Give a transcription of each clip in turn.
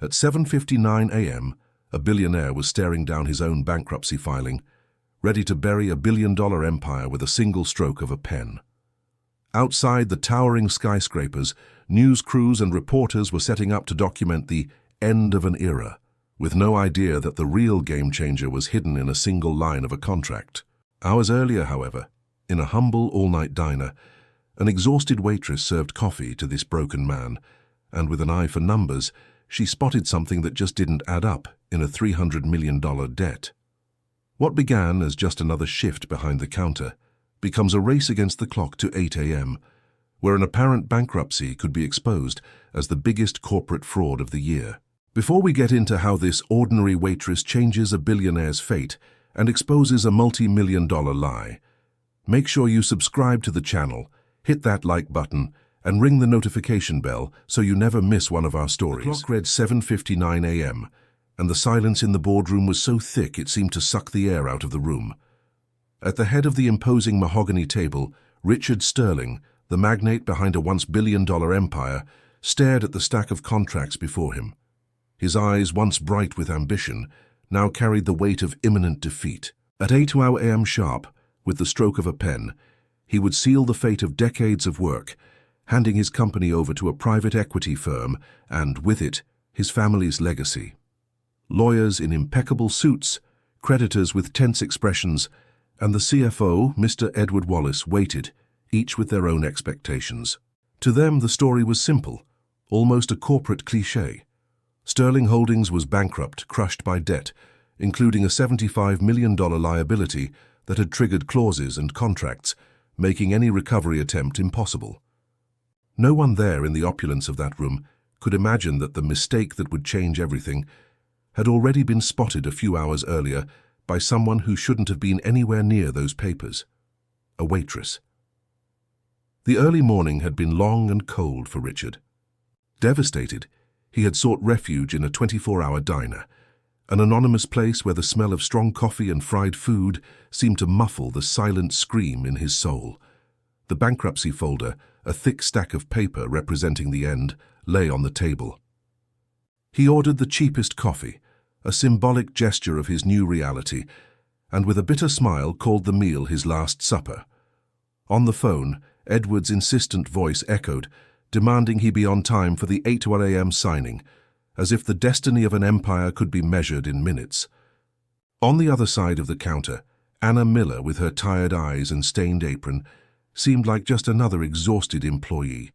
At 7:59 a.m., a billionaire was staring down his own bankruptcy filing, ready to bury a billion-dollar empire with a single stroke of a pen. Outside the towering skyscrapers, news crews and reporters were setting up to document the end of an era, with no idea that the real game-changer was hidden in a single line of a contract. Hours earlier, however, in a humble all-night diner, an exhausted waitress served coffee to this broken man, and with an eye for numbers, she spotted something that just didn't add up in a $300 million debt. What began as just another shift behind the counter becomes a race against the clock to 8 a.m., where an apparent bankruptcy could be exposed as the biggest corporate fraud of the year. Before we get into how this ordinary waitress changes a billionaire's fate and exposes a multi-million-dollar lie, make sure you subscribe to the channel, hit that like button, and ring the notification bell so you never miss one of our stories. The clock read 7:59 a.m., and the silence in the boardroom was so thick it seemed to suck the air out of the room. At the head of the imposing mahogany table, Richard Sterling, the magnate behind a once billion-dollar empire, stared at the stack of contracts before him. His eyes, once bright with ambition, now carried the weight of imminent defeat. At 8 a.m. sharp, with the stroke of a pen, he would seal the fate of decades of work, handing his company over to a private equity firm and, with it, his family's legacy. Lawyers in impeccable suits, creditors with tense expressions, and the CFO, Mr. Edward Wallace, waited, each with their own expectations. To them, the story was simple, almost a corporate cliché. Sterling Holdings was bankrupt, crushed by debt, including a $75 million liability that had triggered clauses and contracts, making any recovery attempt impossible. No one there in the opulence of that room could imagine that the mistake that would change everything had already been spotted a few hours earlier by someone who shouldn't have been anywhere near those papers, a waitress. The early morning had been long and cold for Richard. Devastated, he had sought refuge in a 24-hour diner, an anonymous place where the smell of strong coffee and fried food seemed to muffle the silent scream in his soul. The bankruptcy folder, a thick stack of paper representing the end, lay on the table. He ordered the cheapest coffee, a symbolic gesture of his new reality, and with a bitter smile called the meal his last supper. On the phone, Edward's insistent voice echoed, demanding he be on time for the 8 a.m. signing, as if the destiny of an empire could be measured in minutes. On the other side of the counter, Anna Miller, with her tired eyes and stained apron, seemed like just another exhausted employee.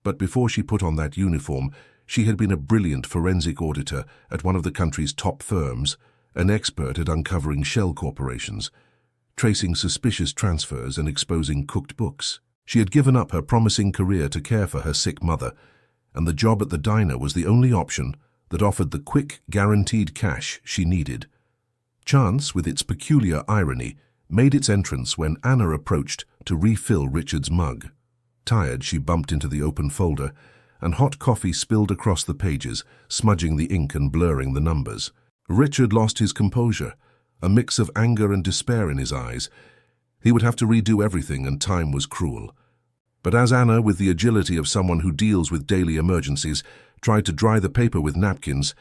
But before she put on that uniform, she had been a brilliant forensic auditor at one of the country's top firms, an expert at uncovering shell corporations, tracing suspicious transfers and exposing cooked books. She had given up her promising career to care for her sick mother, and the job at the diner was the only option that offered the quick, guaranteed cash she needed. Chance, with its peculiar irony, made its entrance when Anna approached to refill Richard's mug. Tired, she bumped into the open folder, and hot coffee spilled across the pages, smudging the ink and blurring the numbers. Richard lost his composure, a mix of anger and despair in his eyes. He would have to redo everything, and time was cruel. But as Anna, with the agility of someone who deals with daily emergencies, tried to dry the paper with napkins,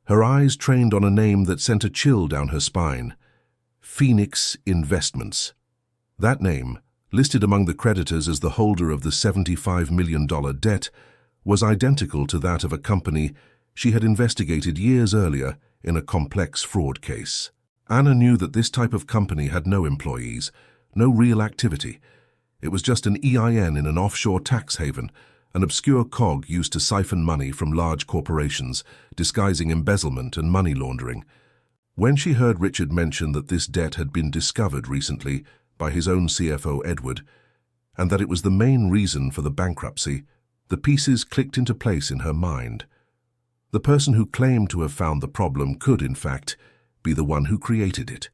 her eyes trained on a name that sent a chill down her spine: Phoenix Investments. That name, listed among the creditors as the holder of the $75 million debt, was identical to that of a company she had investigated years earlier in a complex fraud case. Anna knew that this type of company had no employees, no real activity. It was just an EIN in an offshore tax haven, an obscure cog used to siphon money from large corporations, disguising embezzlement and money laundering. When she heard Richard mention that this debt had been discovered recently by his own CFO Edward, and that it was the main reason for the bankruptcy, the pieces clicked into place in her mind. The person who claimed to have found the problem could, in fact, be the one who created it.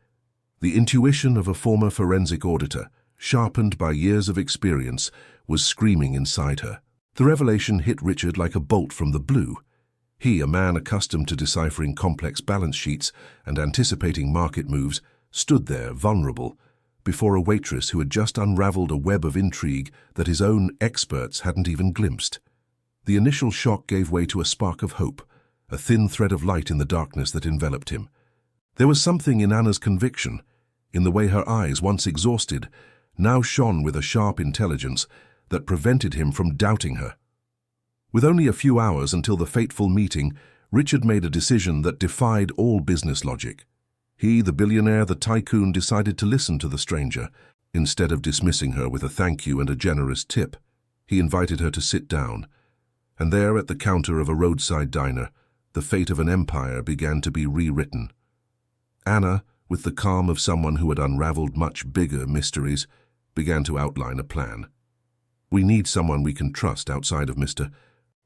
The intuition of a former forensic auditor, sharpened by years of experience, was screaming inside her. The revelation hit Richard like a bolt from the blue. He, a man accustomed to deciphering complex balance sheets and anticipating market moves, stood there, vulnerable, before a waitress who had just unraveled a web of intrigue that his own experts hadn't even glimpsed. The initial shock gave way to a spark of hope, a thin thread of light in the darkness that enveloped him. There was something in Anna's conviction, in the way her eyes, once exhausted, now shone with a sharp intelligence that prevented him from doubting her. With only a few hours until the fateful meeting, Richard made a decision that defied all business logic. He, the billionaire, the tycoon, decided to listen to the stranger. Instead of dismissing her with a thank you and a generous tip, he invited her to sit down. And there, at the counter of a roadside diner, the fate of an empire began to be rewritten. Anna, with the calm of someone who had unraveled much bigger mysteries, began to outline a plan. "We need someone we can trust outside of Mr.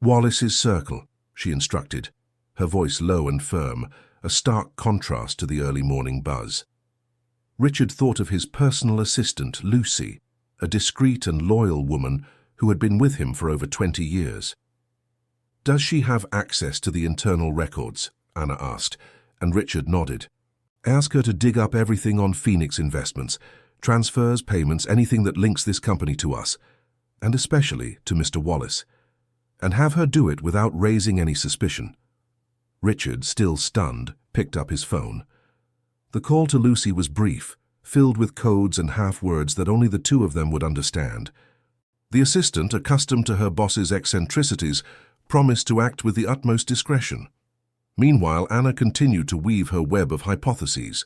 Wallace's circle," she instructed, her voice low and firm, a stark contrast to the early morning buzz. Richard thought of his personal assistant, Lucy, a discreet and loyal woman who had been with him for over 20 years. "Does she have access to the internal records?" Anna asked, and Richard nodded. "Ask her to dig up everything on Phoenix Investments, transfers, payments, anything that links this company to us, and especially to Mr. Wallace. And have her do it without raising any suspicion." Richard, still stunned, picked up his phone. The call to Lucy was brief, filled with codes and half-words that only the two of them would understand. The assistant, accustomed to her boss's eccentricities, promised to act with the utmost discretion. Meanwhile, Anna continued to weave her web of hypotheses.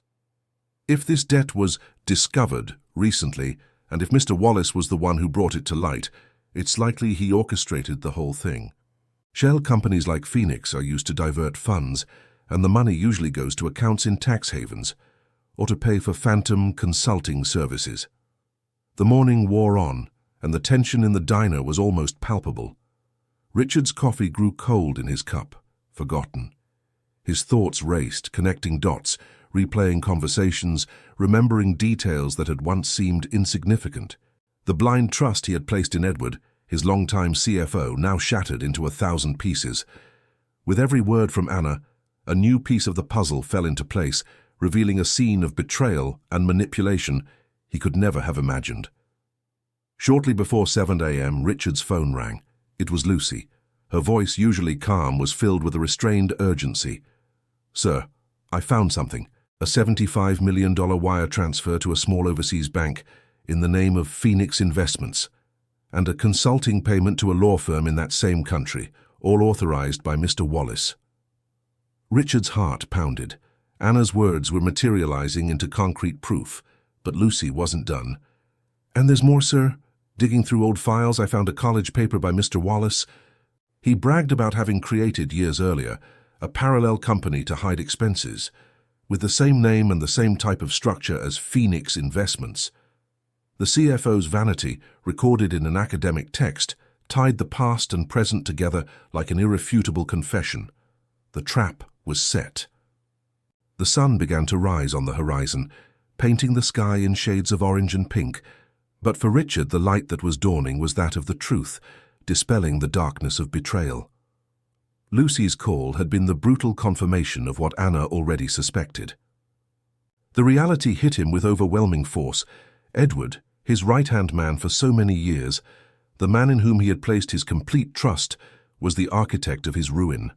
If this debt was discovered recently, and if Mr. Wallace was the one who brought it to light, it's likely he orchestrated the whole thing. Shell companies like Phoenix are used to divert funds, and the money usually goes to accounts in tax havens, or to pay for phantom consulting services. The morning wore on, and the tension in the diner was almost palpable. Richard's coffee grew cold in his cup, forgotten. His thoughts raced, connecting dots, replaying conversations, remembering details that had once seemed insignificant. The blind trust he had placed in Edward, his longtime CFO, now shattered into 1,000 pieces. With every word from Anna, a new piece of the puzzle fell into place, revealing a scene of betrayal and manipulation he could never have imagined. Shortly before 7 a.m., Richard's phone rang. It was Lucy. Her voice, usually calm, was filled with a restrained urgency. "Sir, I found something. A $75 million wire transfer to a small overseas bank in the name of Phoenix Investments, and a consulting payment to a law firm in that same country, all authorized by Mr. Wallace." Richard's heart pounded. Anna's words were materializing into concrete proof, but Lucy wasn't done. "And there's more, sir. Digging through old files, I found a college paper by Mr. Wallace. He bragged about having created, years earlier, a parallel company to hide expenses, with the same name and the same type of structure as Phoenix Investments. The CFO's vanity, recorded in an academic text, tied the past and present together like an irrefutable confession. The trap was set. The sun began to rise on the horizon, painting the sky in shades of orange and pink, but for Richard the light that was dawning was that of the truth, dispelling the darkness of betrayal. Lucy's call had been the brutal confirmation of what Anna already suspected. The reality hit him with overwhelming force. Edward, his right-hand man for so many years, the man in whom he had placed his complete trust, was the architect of his ruin.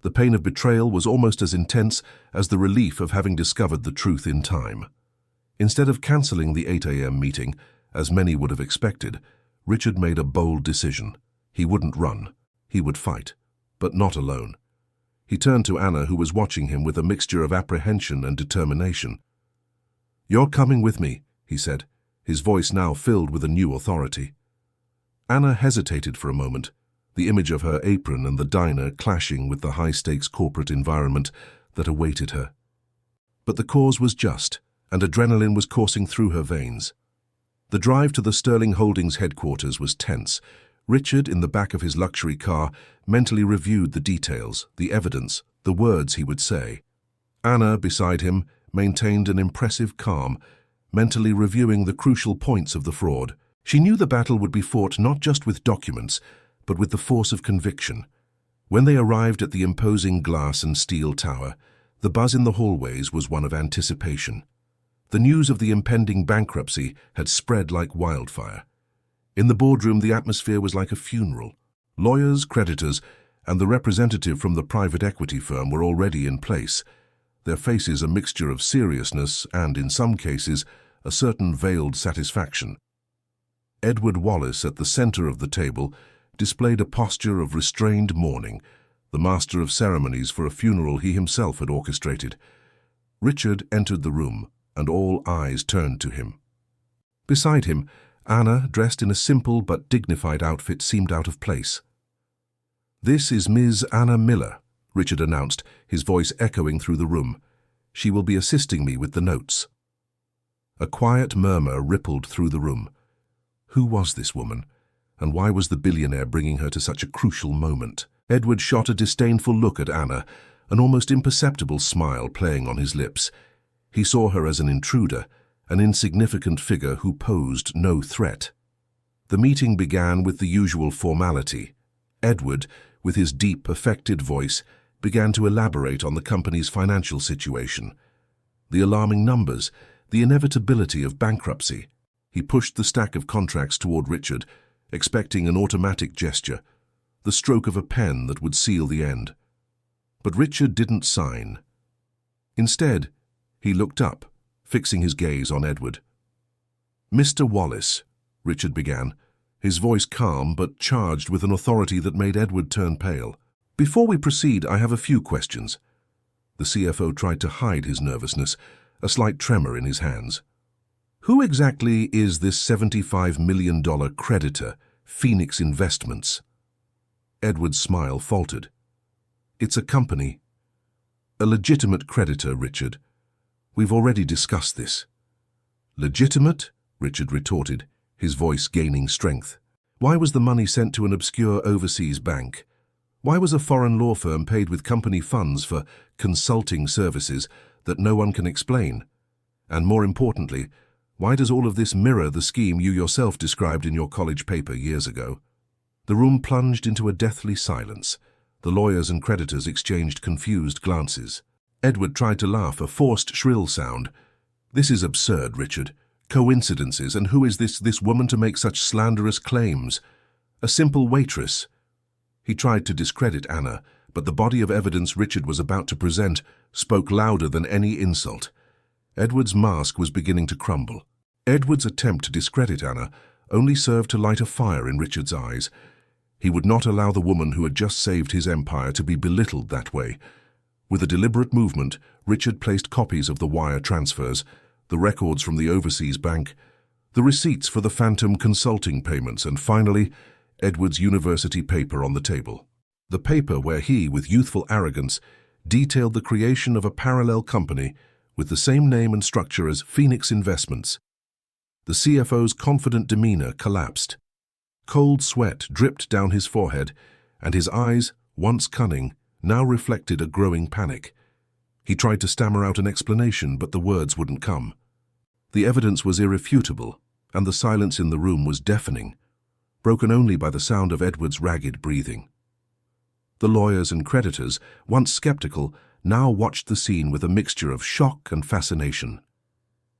The pain of betrayal was almost as intense as the relief of having discovered the truth in time. Instead of cancelling the 8 a.m. meeting, as many would have expected, Richard made a bold decision. He wouldn't run. He would fight, but not alone. He turned to Anna, who was watching him with a mixture of apprehension and determination. "You're coming with me," he said, his voice now filled with a new authority. Anna hesitated for a moment, the image of her apron and the diner clashing with the high-stakes corporate environment that awaited her. But the cause was just, and adrenaline was coursing through her veins. The drive to the Sterling Holdings headquarters was tense. Richard, in the back of his luxury car, mentally reviewed the details, the evidence, the words he would say. Anna, beside him, maintained an impressive calm, mentally reviewing the crucial points of the fraud. She knew the battle would be fought not just with documents, but with the force of conviction. When they arrived at the imposing glass and steel tower, the buzz in the hallways was one of anticipation. The news of the impending bankruptcy had spread like wildfire. In the boardroom, the atmosphere was like a funeral. Lawyers, creditors, and the representative from the private equity firm were already in place, their faces a mixture of seriousness and, in some cases, a certain veiled satisfaction. Edward Wallace, at the center of the table, displayed a posture of restrained mourning, the master of ceremonies for a funeral he himself had orchestrated. Richard entered the room, and all eyes turned to him. Beside him, Anna, dressed in a simple but dignified outfit, seemed out of place. "This is Ms. Anna Miller," Richard announced, his voice echoing through the room. "She will be assisting me with the notes." A quiet murmur rippled through the room. Who was this woman, and why was the billionaire bringing her to such a crucial moment? Edward shot a disdainful look at Anna, an almost imperceptible smile playing on his lips. He saw her as an intruder, an insignificant figure who posed no threat. The meeting began with the usual formality. Edward, with his deep, affected voice, began to elaborate on the company's financial situation. The alarming numbers, the inevitability of bankruptcy. He pushed the stack of contracts toward Richard, expecting an automatic gesture, the stroke of a pen that would seal the end. But Richard didn't sign. Instead, he looked up, fixing his gaze on Edward. "Mr. Wallace," Richard began, his voice calm but charged with an authority that made Edward turn pale. "Before we proceed, I have a few questions." The CFO tried to hide his nervousness, a slight tremor in his hands. "Who exactly is this $75 million creditor, Phoenix Investments?" Edward's smile faltered. "It's a company. A legitimate creditor, Richard. We've already discussed this." "Legitimate?" Richard retorted, his voice gaining strength. "Why was the money sent to an obscure overseas bank? Why was a foreign law firm paid with company funds for consulting services that no one can explain? And more importantly, why does all of this mirror the scheme you yourself described in your college paper years ago?" The room plunged into a deathly silence. The lawyers and creditors exchanged confused glances. Edward tried to laugh, a forced, shrill sound. "This is absurd, Richard. Coincidences, and who is this woman to make such slanderous claims? A simple waitress." He tried to discredit Anna, but the body of evidence Richard was about to present spoke louder than any insult. Edward's mask was beginning to crumble. Edward's attempt to discredit Anna only served to light a fire in Richard's eyes. He would not allow the woman who had just saved his empire to be belittled that way. With a deliberate movement, Richard placed copies of the wire transfers, the records from the overseas bank, the receipts for the phantom consulting payments, and finally, Edward's university paper on the table. The paper where he, with youthful arrogance, detailed the creation of a parallel company with the same name and structure as Phoenix Investments. The CFO's confident demeanor collapsed. Cold sweat dripped down his forehead, and his eyes, once cunning, now reflected a growing panic. He tried to stammer out an explanation, but the words wouldn't come. The evidence was irrefutable, and the silence in the room was deafening, broken only by the sound of Edward's ragged breathing. The lawyers and creditors, once skeptical, now watched the scene with a mixture of shock and fascination.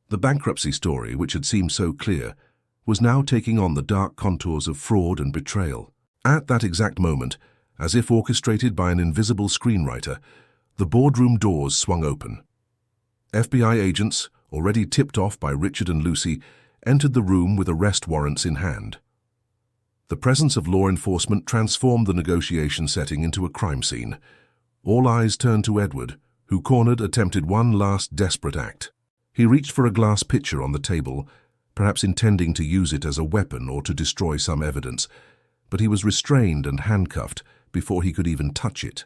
The bankruptcy story, which had seemed so clear, was now taking on the dark contours of fraud and betrayal. At that exact moment, as if orchestrated by an invisible screenwriter, the boardroom doors swung open. FBI agents, already tipped off by Richard and Lucy, entered the room with arrest warrants in hand. The presence of law enforcement transformed the negotiation setting into a crime scene. All eyes turned to Edward, who, cornered, attempted one last desperate act. He reached for a glass pitcher on the table, perhaps intending to use it as a weapon or to destroy some evidence, but he was restrained and handcuffed before he could even touch it.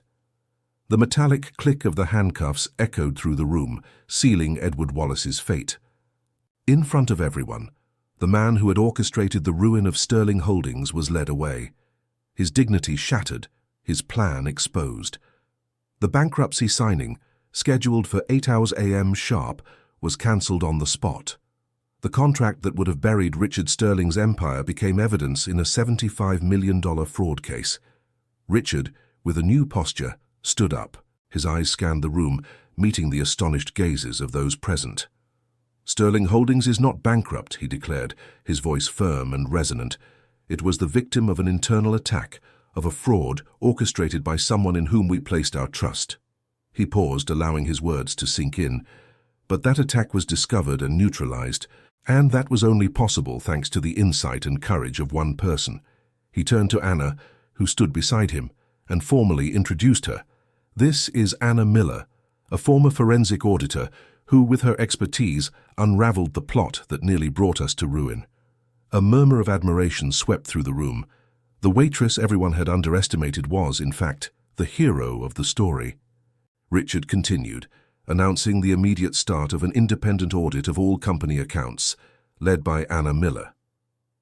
The metallic click of the handcuffs echoed through the room, sealing Edward Wallace's fate. In front of everyone, the man who had orchestrated the ruin of Sterling Holdings was led away. His dignity shattered, his plan exposed. The bankruptcy signing, scheduled for 8 a.m. sharp, was cancelled on the spot. The contract that would have buried Richard Sterling's empire became evidence in a $75 million fraud case. Richard, with a new posture, stood up. His eyes scanned the room, meeting the astonished gazes of those present. "Sterling Holdings is not bankrupt," he declared, his voice firm and resonant. "It was the victim of an internal attack, of a fraud orchestrated by someone in whom we placed our trust. He paused, allowing his words to sink in. But that attack was discovered and neutralized, and that was only possible thanks to the insight and courage of one person. He turned to Anna, who stood beside him, and formally introduced her. This is Anna Miller, a former forensic auditor who, with her expertise, unraveled the plot that nearly brought us to ruin. A murmur of admiration swept through the room. The waitress everyone had underestimated was, in fact, the hero of the story. Richard continued, announcing the immediate start of an independent audit of all company accounts, led by Anna Miller.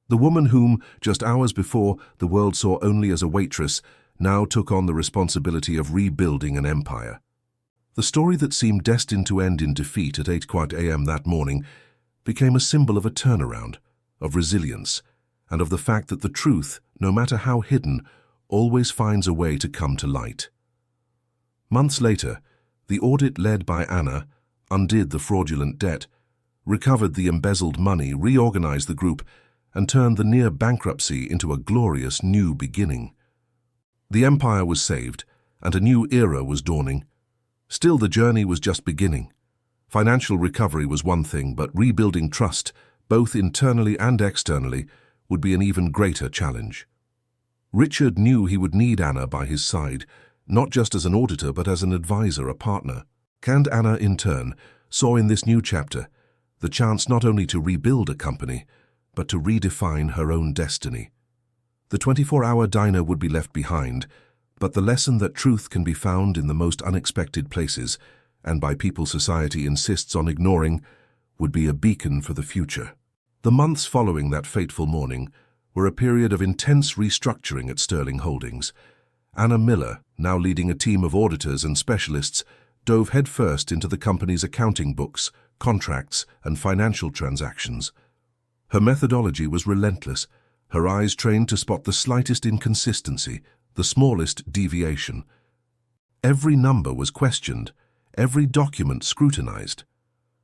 The woman whom, just hours before, the world saw only as a waitress, now took on the responsibility of rebuilding an empire. The story that seemed destined to end in defeat at 8 a.m. that morning became a symbol of a turnaround, of resilience, and of the fact that the truth, no matter how hidden, always finds a way to come to light. Months later, the audit led by Anna undid the fraudulent debt, recovered the embezzled money, reorganized the group, and turned the near bankruptcy into a glorious new beginning. The empire was saved, and a new era was dawning. Still, the journey was just beginning. Financial recovery was one thing, but rebuilding trust, both internally and externally, would be an even greater challenge. Richard knew he would need Anna by his side, not just as an auditor but as an advisor, a partner. And Anna, in turn, saw in this new chapter the chance not only to rebuild a company, but to redefine her own destiny. The 24-hour diner would be left behind, but the lesson that truth can be found in the most unexpected places, and by people society insists on ignoring, would be a beacon for the future. The months following that fateful morning were a period of intense restructuring at Sterling Holdings. Anna Miller, now leading a team of auditors and specialists, dove headfirst into the company's accounting books, contracts, and financial transactions. Her methodology was relentless, her eyes trained to spot the slightest inconsistency, the smallest deviation. Every number was questioned, every document scrutinized.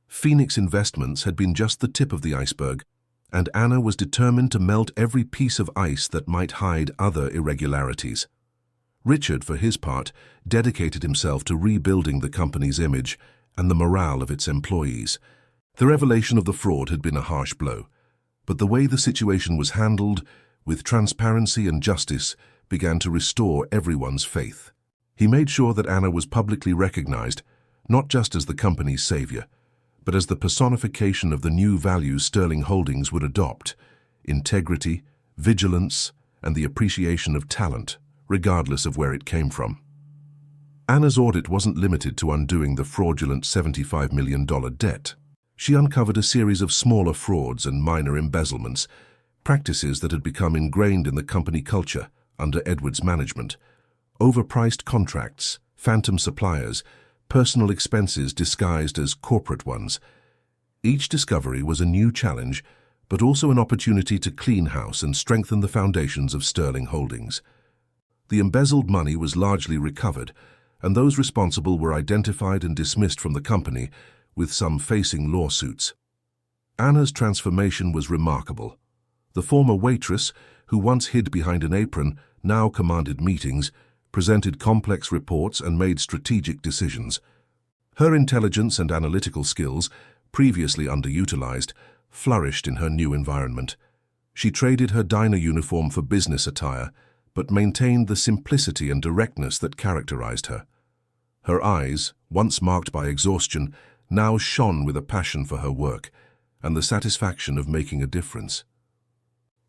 Phoenix Investments had been just the tip of the iceberg, and Anna was determined to melt every piece of ice that might hide other irregularities. Richard, for his part, dedicated himself to rebuilding the company's image and the morale of its employees. The revelation of the fraud had been a harsh blow, but the way the situation was handled, with transparency and justice, began to restore everyone's faith. He made sure that Anna was publicly recognized, not just as the company's savior, but as the personification of the new values Sterling Holdings would adopt: integrity, vigilance, and the appreciation of talent, regardless of where it came from. Anna's audit wasn't limited to undoing the fraudulent $75 million debt. She uncovered a series of smaller frauds and minor embezzlements, practices that had become ingrained in the company culture under Edwards' management. Overpriced contracts, phantom suppliers, personal expenses disguised as corporate ones. Each discovery was a new challenge, but also an opportunity to clean house and strengthen the foundations of Sterling Holdings. The embezzled money was largely recovered, and those responsible were identified and dismissed from the company, with some facing lawsuits. Anna's transformation was remarkable. The former waitress, who once hid behind an apron, now commanded meetings, presented complex reports, and made strategic decisions. Her intelligence and analytical skills, previously underutilized, flourished in her new environment. She traded her diner uniform for business attire, but maintained the simplicity and directness that characterized her. Her eyes, once marked by exhaustion, now shone with a passion for her work and the satisfaction of making a difference.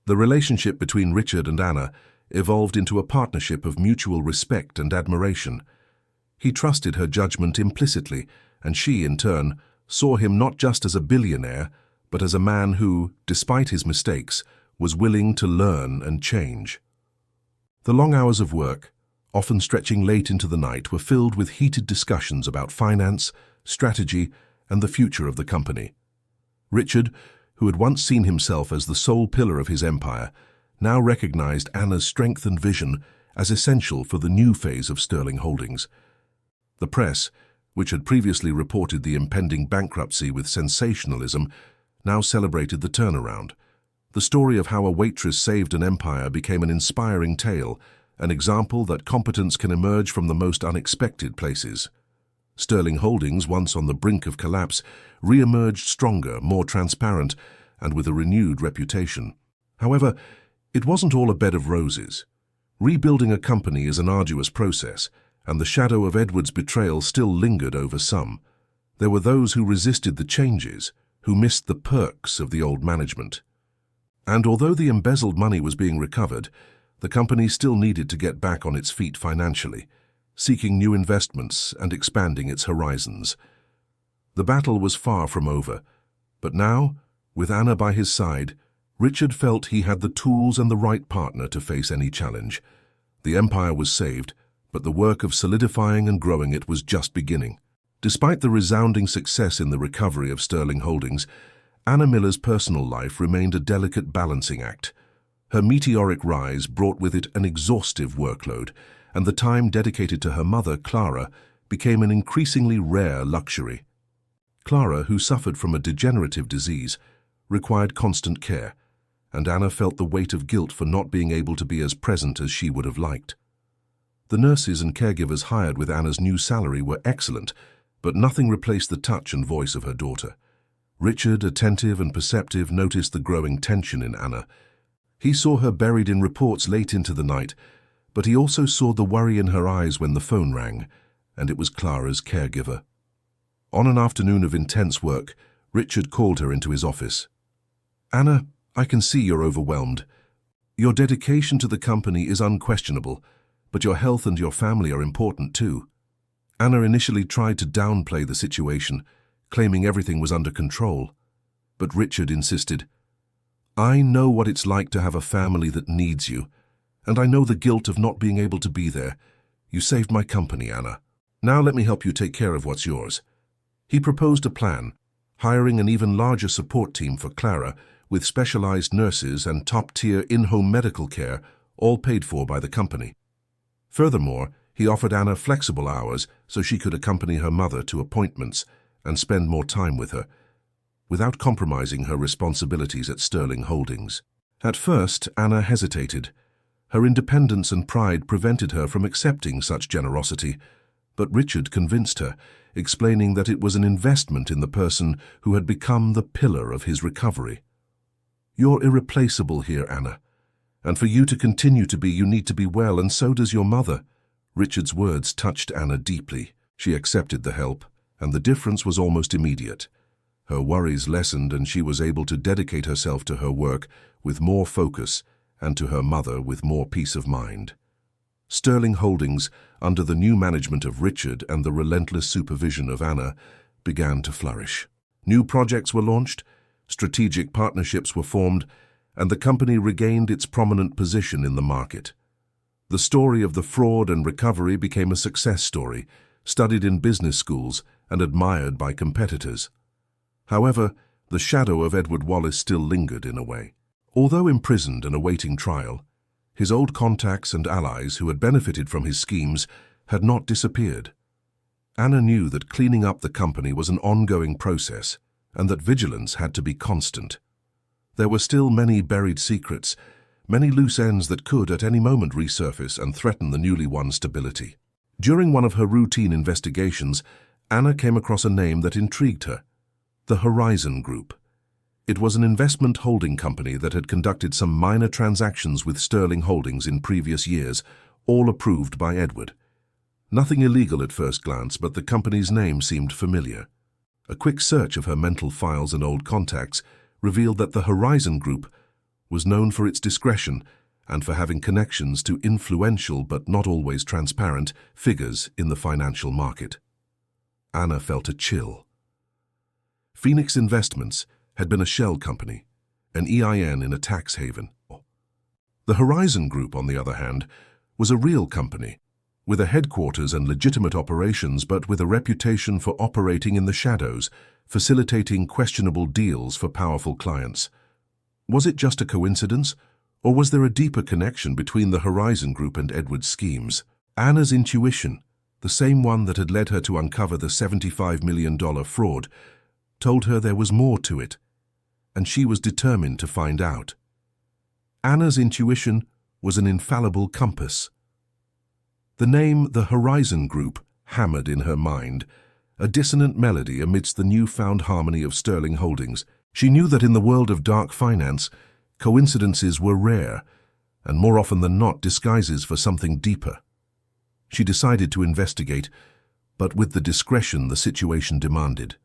The relationship between Richard and Anna evolved into a partnership of mutual respect and admiration. He trusted her judgment implicitly, and she, in turn, saw him not just as a billionaire, but as a man who, despite his mistakes, was willing to learn and change. The long hours of work, often stretching late into the night, were filled with heated discussions about finance, strategy, and the future of the company. Richard, who had once seen himself as the sole pillar of his empire, now recognized Anna's strength and vision as essential for the new phase of Sterling Holdings. The press, which had previously reported the impending bankruptcy with sensationalism, now celebrated the turnaround. The story of how a waitress saved an empire became an inspiring tale, an example that competence can emerge from the most unexpected places. Sterling Holdings, once on the brink of collapse, re-emerged stronger, more transparent, and with a renewed reputation. However, it wasn't all a bed of roses. Rebuilding a company is an arduous process, and the shadow of Edward's betrayal still lingered over some. There were those who resisted the changes, who missed the perks of the old management. And although the embezzled money was being recovered, the company still needed to get back on its feet financially, seeking new investments and expanding its horizons. The battle was far from over, but now, with Anna by his side, Richard felt he had the tools and the right partner to face any challenge. The empire was saved, but the work of solidifying and growing it was just beginning. Despite the resounding success in the recovery of Sterling Holdings, Anna Miller's personal life remained a delicate balancing act. Her meteoric rise brought with it an exhaustive workload, and the time dedicated to her mother, Clara, became an increasingly rare luxury. Clara, who suffered from a degenerative disease, required constant care, and Anna felt the weight of guilt for not being able to be as present as she would have liked. The nurses and caregivers hired with Anna's new salary were excellent, but nothing replaced the touch and voice of her daughter. Richard, attentive and perceptive, noticed the growing tension in Anna. He saw her buried in reports late into the night, but he also saw the worry in her eyes when the phone rang, and it was Clara's caregiver. On an afternoon of intense work, Richard called her into his office. "Anna, I can see you're overwhelmed. Your dedication to the company is unquestionable, but your health and your family are important too." Anna initially tried to downplay the situation, claiming everything was under control. But Richard insisted, "I know what it's like to have a family that needs you, and I know the guilt of not being able to be there. You saved my company, Anna. Now let me help you take care of what's yours." He proposed a plan, hiring an even larger support team for Clara, with specialized nurses and top-tier in-home medical care, all paid for by the company. Furthermore, he offered Anna flexible hours so she could accompany her mother to appointments and spend more time with her, without compromising her responsibilities at Sterling Holdings. At first, Anna hesitated. Her independence and pride prevented her from accepting such generosity, but Richard convinced her, explaining that it was an investment in the person who had become the pillar of his recovery. "You're irreplaceable here, Anna. And for you to continue to be, you need to be well, and so does your mother." Richard's words touched Anna deeply. She accepted the help, and the difference was almost immediate. Her worries lessened, and she was able to dedicate herself to her work with more focus and to her mother with more peace of mind. Sterling Holdings, under the new management of Richard and the relentless supervision of Anna, began to flourish. New projects were launched, strategic partnerships were formed, and the company regained its prominent position in the market. The story of the fraud and recovery became a success story, studied in business schools and admired by competitors. However, the shadow of Edward Wallace still lingered in a way. Although imprisoned and awaiting trial, his old contacts and allies who had benefited from his schemes had not disappeared. Anna knew that cleaning up the company was an ongoing process and that vigilance had to be constant. There were still many buried secrets, many loose ends that could at any moment resurface and threaten the newly won stability. During one of her routine investigations, Anna came across a name that intrigued her: the Horizon Group. It was an investment holding company that had conducted some minor transactions with Sterling Holdings in previous years, all approved by Edward. Nothing illegal at first glance, but the company's name seemed familiar. A quick search of her mental files and old contacts revealed that the Horizon Group was known for its discretion and for having connections to influential but not always transparent figures in the financial market. Anna felt a chill. Phoenix Investments had been a shell company, an EIN in a tax haven. The Horizon Group, on the other hand, was a real company, with a headquarters and legitimate operations, but with a reputation for operating in the shadows, facilitating questionable deals for powerful clients. Was it just a coincidence, or was there a deeper connection between the Horizon Group and Edward's schemes? Anna's intuition, the same one that had led her to uncover the $75 million fraud, told her there was more to it, and she was determined to find out. Anna's intuition was an infallible compass, The name the Horizon Group hammered in her mind, a dissonant melody amidst the newfound harmony of Sterling Holdings. She knew that in the world of dark finance, coincidences were rare, and more often than not disguises for something deeper. She decided to investigate, but with the discretion the situation demanded.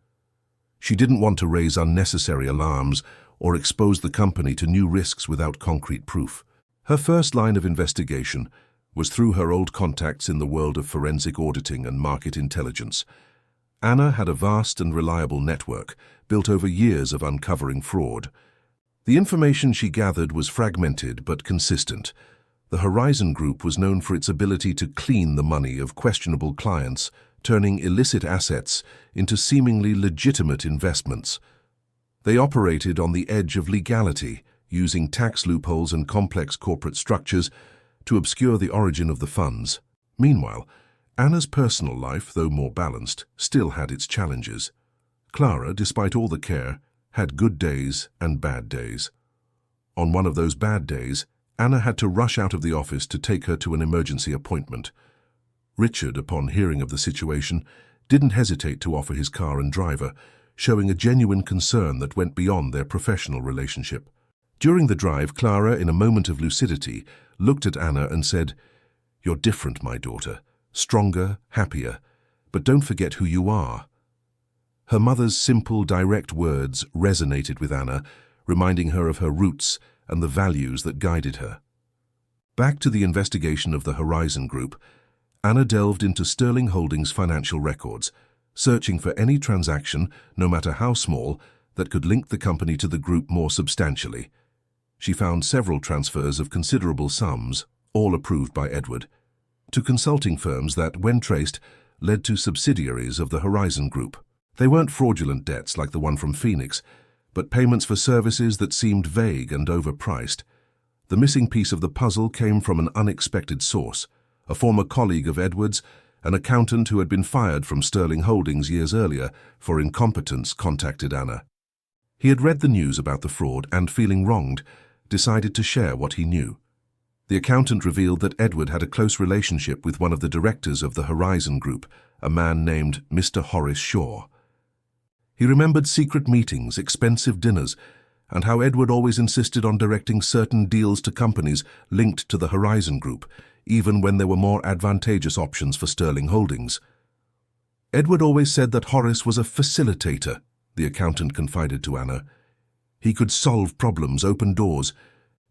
She didn't want to raise unnecessary alarms or expose the company to new risks without concrete proof. Her first line of investigation was through her old contacts in the world of forensic auditing and market intelligence. Anna had a vast and reliable network built over years of uncovering fraud. The information she gathered was fragmented but consistent. The Horizon Group was known for its ability to clean the money of questionable clients, turning illicit assets into seemingly legitimate investments. They operated on the edge of legality, using tax loopholes and complex corporate structures to obscure the origin of the funds. Meanwhile, Anna's personal life, though more balanced, still had its challenges. Clara, despite all the care, had good days and bad days. On one of those bad days, Anna had to rush out of the office to take her to an emergency appointment. Richard, upon hearing of the situation, didn't hesitate to offer his car and driver, showing a genuine concern that went beyond their professional relationship. During the drive, Clara, in a moment of lucidity, looked at Anna and said, "You're different, my daughter. Stronger, happier. But don't forget who you are." Her mother's simple, direct words resonated with Anna, reminding her of her roots and the values that guided her. Back to the investigation of the Horizon Group, Anna delved into Sterling Holdings' financial records, searching for any transaction, no matter how small, that could link the company to the group more substantially. She found several transfers of considerable sums, all approved by Edward, to consulting firms that, when traced, led to subsidiaries of the Horizon Group. They weren't fraudulent debts like the one from Phoenix, but payments for services that seemed vague and overpriced. The missing piece of the puzzle came from an unexpected source. A former colleague of Edward's, an accountant who had been fired from Sterling Holdings years earlier for incompetence, contacted Anna. He had read the news about the fraud and, feeling wronged, decided to share what he knew. The accountant revealed that Edward had a close relationship with one of the directors of the Horizon Group, a man named Mr. Horace Shaw. He remembered secret meetings, expensive dinners, and how Edward always insisted on directing certain deals to companies linked to the Horizon Group, even when there were more advantageous options for Sterling Holdings. Edward always said that Horace was a facilitator, the accountant confided to Anna. He could solve problems, open doors,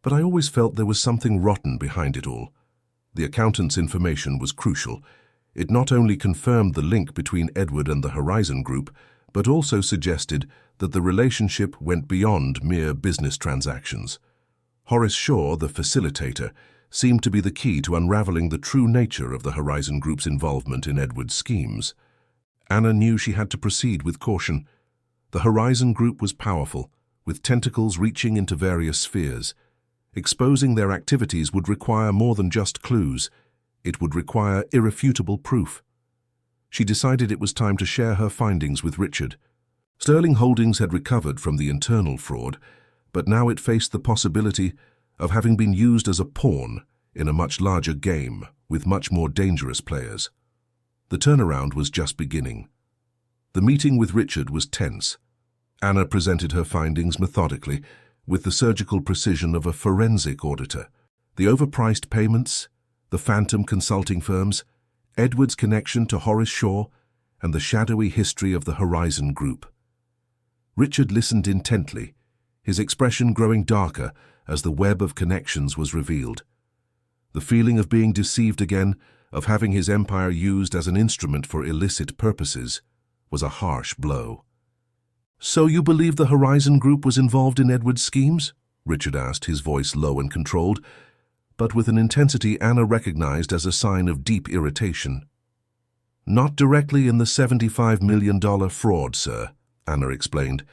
but I always felt there was something rotten behind it all. The accountant's information was crucial. It not only confirmed the link between Edward and the Horizon Group, but also suggested that the relationship went beyond mere business transactions. Horace Shaw, the facilitator, seemed to be the key to unraveling the true nature of the Horizon Group's involvement in Edward's schemes. Anna knew she had to proceed with caution. The Horizon Group was powerful, with tentacles reaching into various spheres. Exposing their activities would require more than just clues. It would require irrefutable proof. She decided it was time to share her findings with Richard. Sterling Holdings had recovered from the internal fraud, but now it faced the possibility of having been used as a pawn in a much larger game with much more dangerous players. The turnaround was just beginning. The meeting with Richard was tense. Anna presented her findings methodically, with the surgical precision of a forensic auditor. The overpriced payments, the phantom consulting firms, Edward's connection to Horace Shaw, and the shadowy history of the Horizon Group. Richard listened intently, his expression growing darker as the web of connections was revealed. The feeling of being deceived again, of having his empire used as an instrument for illicit purposes, was a harsh blow. "So you believe the Horizon Group was involved in Edward's schemes?" Richard asked, his voice low and controlled, but with an intensity Anna recognized as a sign of deep irritation. "Not directly in the $75 million fraud, sir," Anna explained.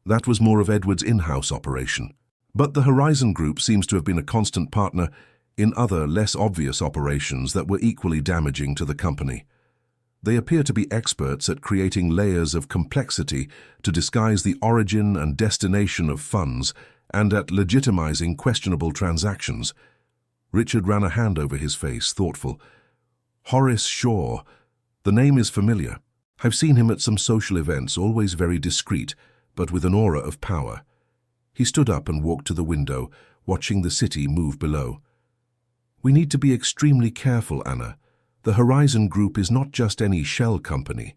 "That was more of Edward's in-house operation. But the Horizon Group seems to have been a constant partner in other, less obvious operations that were equally damaging to the company. They appear to be experts at creating layers of complexity to disguise the origin and destination of funds and at legitimizing questionable transactions." Richard ran a hand over his face, thoughtful. Horace Shaw. The name is familiar. I've seen him at some social events, always very discreet, but with an aura of power. He stood up and walked to the window, watching the city move below. We need to be extremely careful, Anna. The Horizon Group is not just any shell company.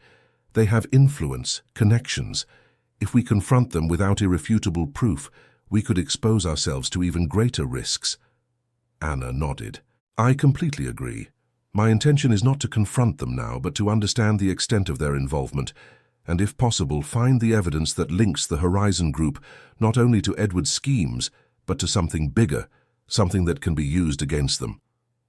They have influence, connections. If we confront them without irrefutable proof, we could expose ourselves to even greater risks. Anna nodded. I completely agree. My intention is not to confront them now, but to understand the extent of their involvement, and if possible, find the evidence that links the Horizon Group not only to Edward's schemes, but to something bigger, something that can be used against them.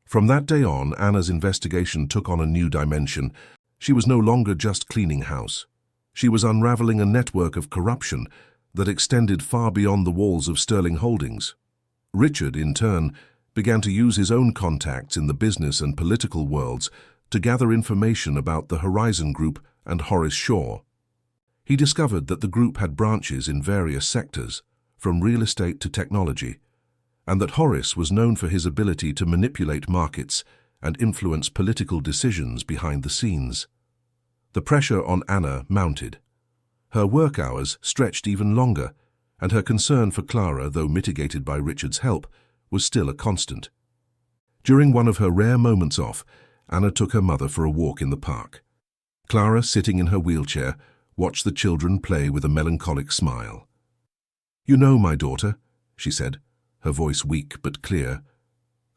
From that day on, Anna's investigation took on a new dimension. She was no longer just cleaning house. She was unraveling a network of corruption that extended far beyond the walls of Sterling Holdings. Richard, in turn, began to use his own contacts in the business and political worlds to gather information about the Horizon Group and Horace Shaw. He discovered that the group had branches in various sectors, from real estate to technology, and that Horace was known for his ability to manipulate markets and influence political decisions behind the scenes. The pressure on Anna mounted. Her work hours stretched even longer, and her concern for Clara, though mitigated by Richard's help, was still a constant. During one of her rare moments off, Anna took her mother for a walk in the park. Clara, sitting in her wheelchair, watched the children play with a melancholic smile. "You know, my daughter," she said, her voice weak but clear,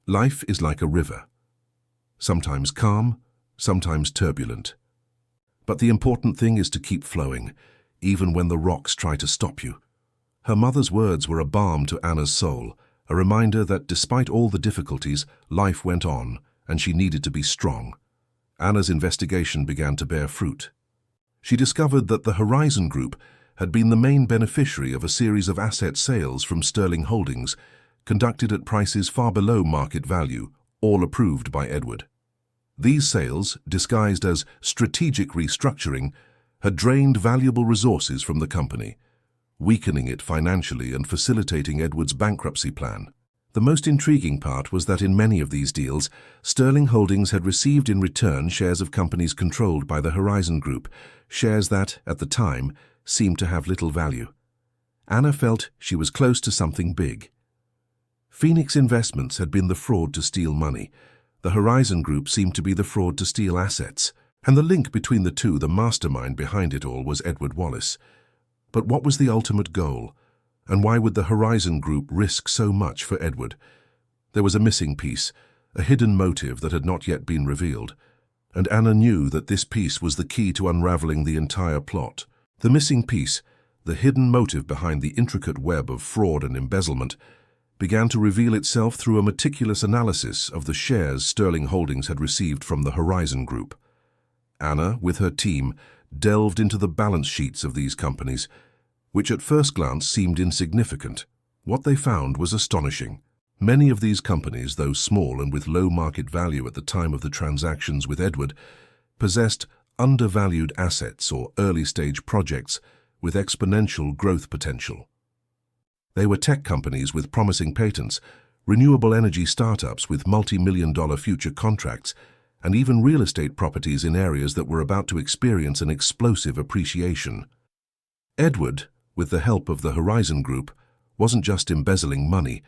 "life is like a river. Sometimes calm, sometimes turbulent. But the important thing is to keep flowing, even when the rocks try to stop you." Her mother's words were a balm to Anna's soul, a reminder that despite all the difficulties, life went on, and she needed to be strong. Anna's investigation began to bear fruit. She discovered that the Horizon Group had been the main beneficiary of a series of asset sales from Sterling Holdings, conducted at prices far below market value, all approved by Edward. These sales, disguised as strategic restructuring, had drained valuable resources from the company, weakening it financially and facilitating Edward's bankruptcy plan. The most intriguing part was that in many of these deals, Sterling Holdings had received in return shares of companies controlled by the Horizon Group, shares that, at the time, seemed to have little value. Anna felt she was close to something big. Phoenix Investments had been the fraud to steal money. The Horizon Group seemed to be the fraud to steal assets. And the link between the two, the mastermind behind it all, was Edward Wallace. But what was the ultimate goal? And why would the Horizon Group risk so much for Edward? There was a missing piece, a hidden motive that had not yet been revealed. And Anna knew that this piece was the key to unraveling the entire plot. The missing piece, the hidden motive behind the intricate web of fraud and embezzlement, began to reveal itself through a meticulous analysis of the shares Sterling Holdings had received from the Horizon Group. Anna, with her team, delved into the balance sheets of these companies, which at first glance seemed insignificant. What they found was astonishing. Many of these companies, though small and with low market value at the time of the transactions with Edward, possessed undervalued assets or early-stage projects with exponential growth potential. They were tech companies with promising patents, renewable energy startups with multi-million-dollar future contracts, and even real estate properties in areas that were about to experience an explosive appreciation. Edward, with the help of the Horizon Group, wasn't just embezzling money.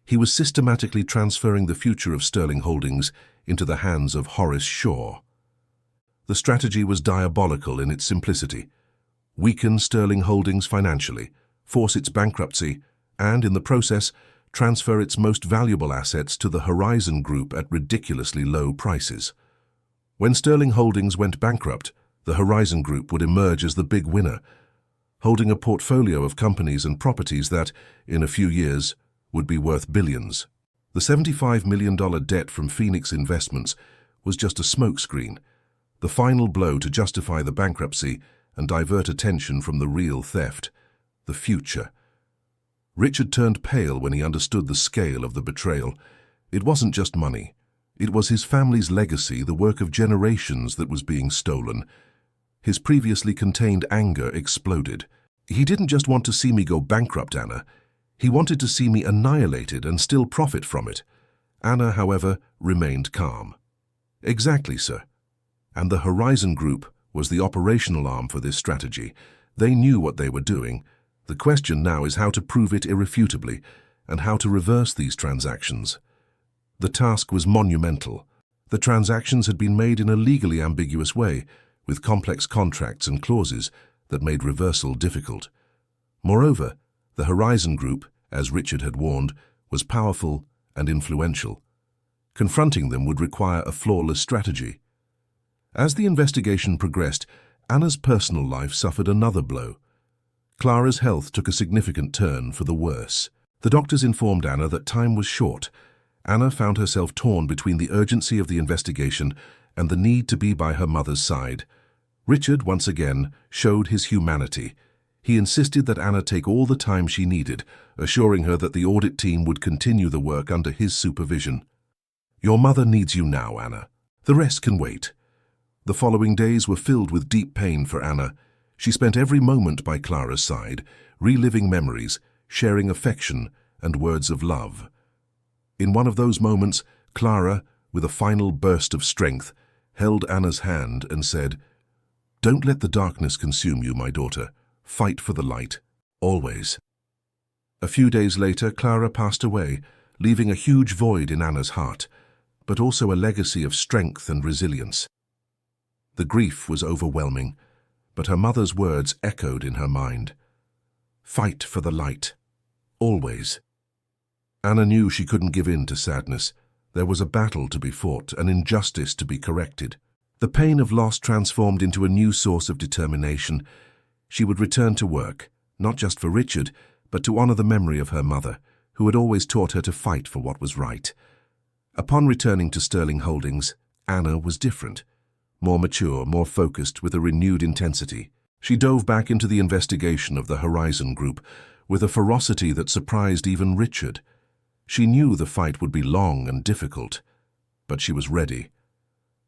He was systematically transferring the future of Sterling Holdings into the hands of Horace Shaw. The strategy was diabolical in its simplicity: weaken Sterling Holdings financially, force its bankruptcy, and, in the process, transfer its most valuable assets to the Horizon Group at ridiculously low prices. When Sterling Holdings went bankrupt, the Horizon Group would emerge as the big winner, holding a portfolio of companies and properties that, in a few years, would be worth billions. The $75 million debt from Phoenix Investments was just a smokescreen, the final blow to justify the bankruptcy and divert attention from the real theft, the future. Richard turned pale when he understood the scale of the betrayal. It wasn't just money. It was his family's legacy, the work of generations, that was being stolen. His previously contained anger exploded. "He didn't just want to see me go bankrupt, Anna. He wanted to see me annihilated and still profit from it." Anna, however, remained calm. Exactly, sir. And the Horizon Group was the operational arm for this strategy. They knew what they were doing. The question now is how to prove it irrefutably and how to reverse these transactions. The task was monumental. The transactions had been made in a legally ambiguous way, with complex contracts and clauses that made reversal difficult. Moreover, the Horizon Group, as Richard had warned, was powerful and influential. Confronting them would require a flawless strategy. As the investigation progressed, Anna's personal life suffered another blow. Clara's health took a significant turn for the worse. The doctors informed Anna that time was short. Anna found herself torn between the urgency of the investigation and the need to be by her mother's side. Richard, once again, showed his humanity. He insisted that Anna take all the time she needed, assuring her that the audit team would continue the work under his supervision. "Your mother needs you now, Anna. The rest can wait." The following days were filled with deep pain for Anna. She spent every moment by Clara's side, reliving memories, sharing affection and words of love. In one of those moments, Clara, with a final burst of strength, held Anna's hand and said, "Don't let the darkness consume you, my daughter. Fight for the light, always." A few days later, Clara passed away, leaving a huge void in Anna's heart, but also a legacy of strength and resilience. The grief was overwhelming, but her mother's words echoed in her mind. "Fight for the light, always." Anna knew she couldn't give in to sadness. There was a battle to be fought, an injustice to be corrected. The pain of loss transformed into a new source of determination. She would return to work, not just for Richard, but to honor the memory of her mother, who had always taught her to fight for what was right. Upon returning to Sterling Holdings, Anna was different. More mature, more focused, with a renewed intensity. She dove back into the investigation of the Horizon Group with a ferocity that surprised even Richard. She knew the fight would be long and difficult, but she was ready.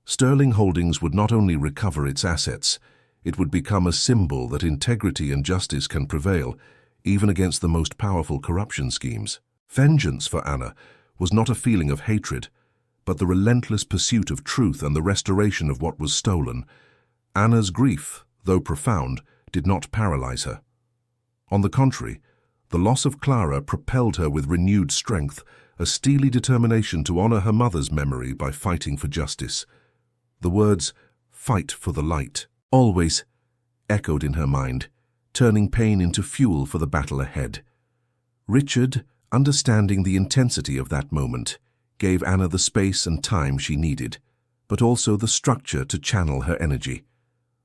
Sterling Holdings would not only recover its assets, it would become a symbol that integrity and justice can prevail, even against the most powerful corruption schemes. Vengeance for Anna was not a feeling of hatred, but the relentless pursuit of truth and the restoration of what was stolen. Anna's grief, though profound, did not paralyze her. On the contrary, the loss of Clara propelled her with renewed strength, a steely determination to honor her mother's memory by fighting for justice. The words, "Fight for the light, always," echoed in her mind, turning pain into fuel for the battle ahead. Richard, understanding the intensity of that moment, gave Anna the space and time she needed, but also the structure to channel her energy.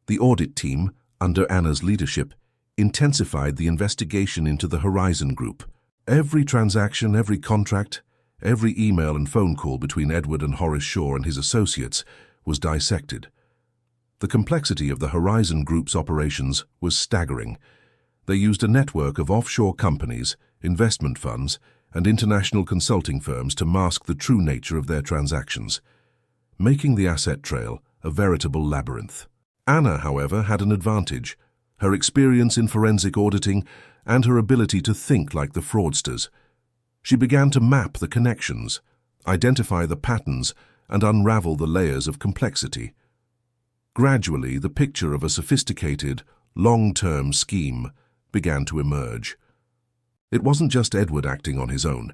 The audit team, under Anna's leadership, intensified the investigation into the Horizon Group. Every transaction, every contract, every email and phone call between Edward and Horace Shaw and his associates was dissected. The complexity of the Horizon Group's operations was staggering. They used a network of offshore companies, investment funds, and international consulting firms to mask the true nature of their transactions, making the asset trail a veritable labyrinth. Anna, however, had an advantage: her experience in forensic auditing and her ability to think like the fraudsters. She began to map the connections, identify the patterns, and unravel the layers of complexity. Gradually, the picture of a sophisticated, long-term scheme began to emerge. It wasn't just Edward acting on his own.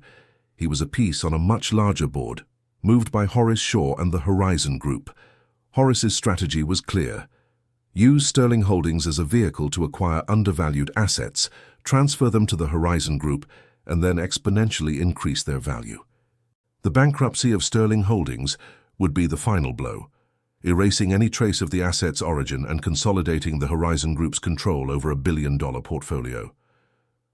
He was a piece on a much larger board, moved by Horace Shaw and the Horizon Group. Horace's strategy was clear: use Sterling Holdings as a vehicle to acquire undervalued assets, transfer them to the Horizon Group, and then exponentially increase their value. The bankruptcy of Sterling Holdings would be the final blow, erasing any trace of the asset's origin and consolidating the Horizon Group's control over a billion-dollar portfolio.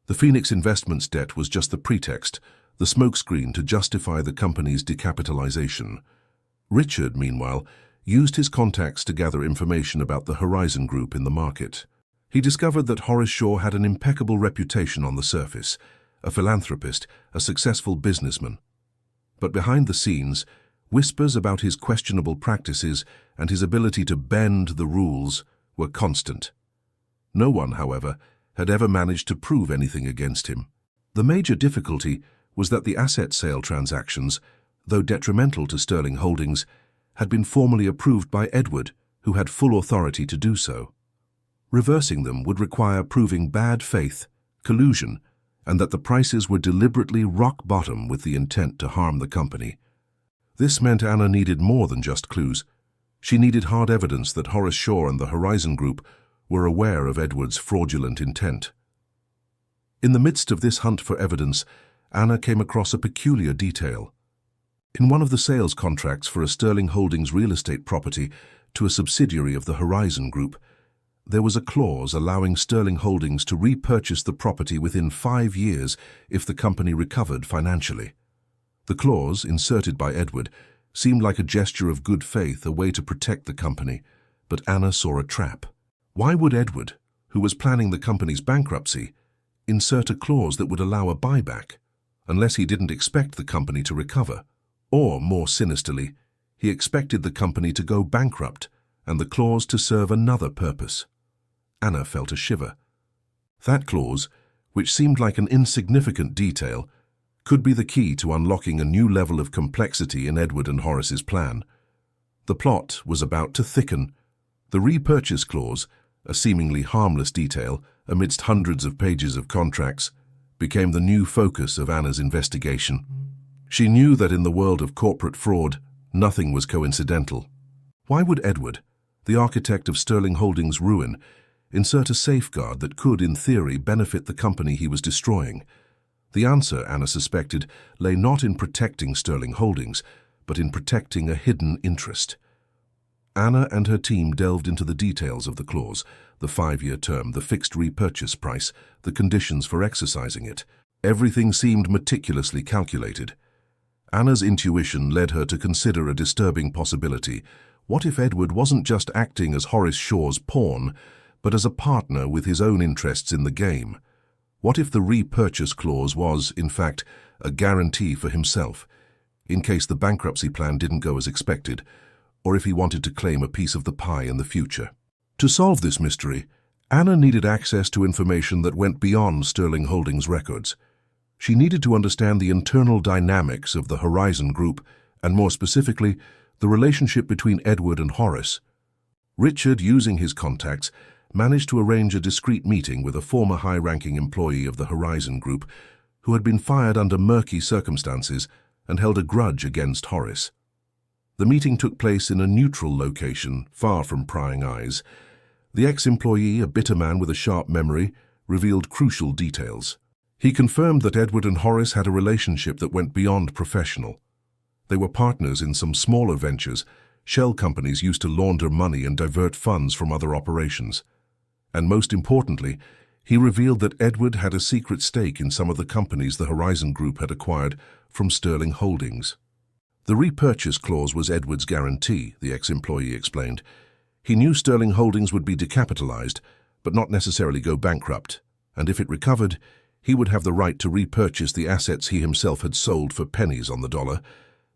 The Phoenix Investments debt was just the pretext, the smokescreen to justify the company's decapitalization. Richard, meanwhile, used his contacts to gather information about the Horizon Group in the market. He discovered that Horace Shaw had an impeccable reputation on the surface, a philanthropist, a successful businessman. But behind the scenes, whispers about his questionable practices and his ability to bend the rules were constant. No one, however, had ever managed to prove anything against him. The major difficulty was that the asset sale transactions, though detrimental to Sterling Holdings, had been formally approved by Edward, who had full authority to do so. Reversing them would require proving bad faith, collusion, and that the prices were deliberately rock bottom with the intent to harm the company. This meant Anna needed more than just clues. She needed hard evidence that Horace Shaw and the Horizon Group were aware of Edward's fraudulent intent. In the midst of this hunt for evidence, Anna came across a peculiar detail. In one of the sales contracts for a Sterling Holdings real estate property to a subsidiary of the Horizon Group, there was a clause allowing Sterling Holdings to repurchase the property within 5 years if the company recovered financially. The clause, inserted by Edward, seemed like a gesture of good faith, a way to protect the company, but Anna saw a trap. Why would Edward, who was planning the company's bankruptcy, insert a clause that would allow a buyback, unless he didn't expect the company to recover? Or, more sinisterly, he expected the company to go bankrupt and the clause to serve another purpose. Anna felt a shiver. That clause, which seemed like an insignificant detail, could be the key to unlocking a new level of complexity in Edward and Horace's plan. The plot was about to thicken. The repurchase clause, a seemingly harmless detail amidst hundreds of pages of contracts, became the new focus of Anna's investigation. She knew that in the world of corporate fraud, nothing was coincidental. Why would Edward, the architect of Sterling Holdings' ruin, insert a safeguard that could, in theory, benefit the company he was destroying? The answer, Anna suspected, lay not in protecting Sterling Holdings, but in protecting a hidden interest. Anna and her team delved into the details of the clause, the 5-year term, the fixed repurchase price, the conditions for exercising it. Everything seemed meticulously calculated. Anna's intuition led her to consider a disturbing possibility. What if Edward wasn't just acting as Horace Shaw's pawn, but as a partner with his own interests in the game? What if the repurchase clause was, in fact, a guarantee for himself, in case the bankruptcy plan didn't go as expected, or if he wanted to claim a piece of the pie in the future? To solve this mystery, Anna needed access to information that went beyond Sterling Holdings' records. She needed to understand the internal dynamics of the Horizon Group, and more specifically, the relationship between Edward and Horace. Richard, using his contacts, managed to arrange a discreet meeting with a former high-ranking employee of the Horizon Group who had been fired under murky circumstances and held a grudge against Horace. The meeting took place in a neutral location, far from prying eyes. The ex-employee, a bitter man with a sharp memory, revealed crucial details. He confirmed that Edward and Horace had a relationship that went beyond professional. They were partners in some smaller ventures. Shell companies used to launder money and divert funds from other operations. And most importantly, he revealed that Edward had a secret stake in some of the companies the Horizon Group had acquired from Sterling Holdings. The repurchase clause was Edward's guarantee, the ex-employee explained. He knew Sterling Holdings would be decapitalized, but not necessarily go bankrupt, and if it recovered, he would have the right to repurchase the assets he himself had sold for pennies on the dollar,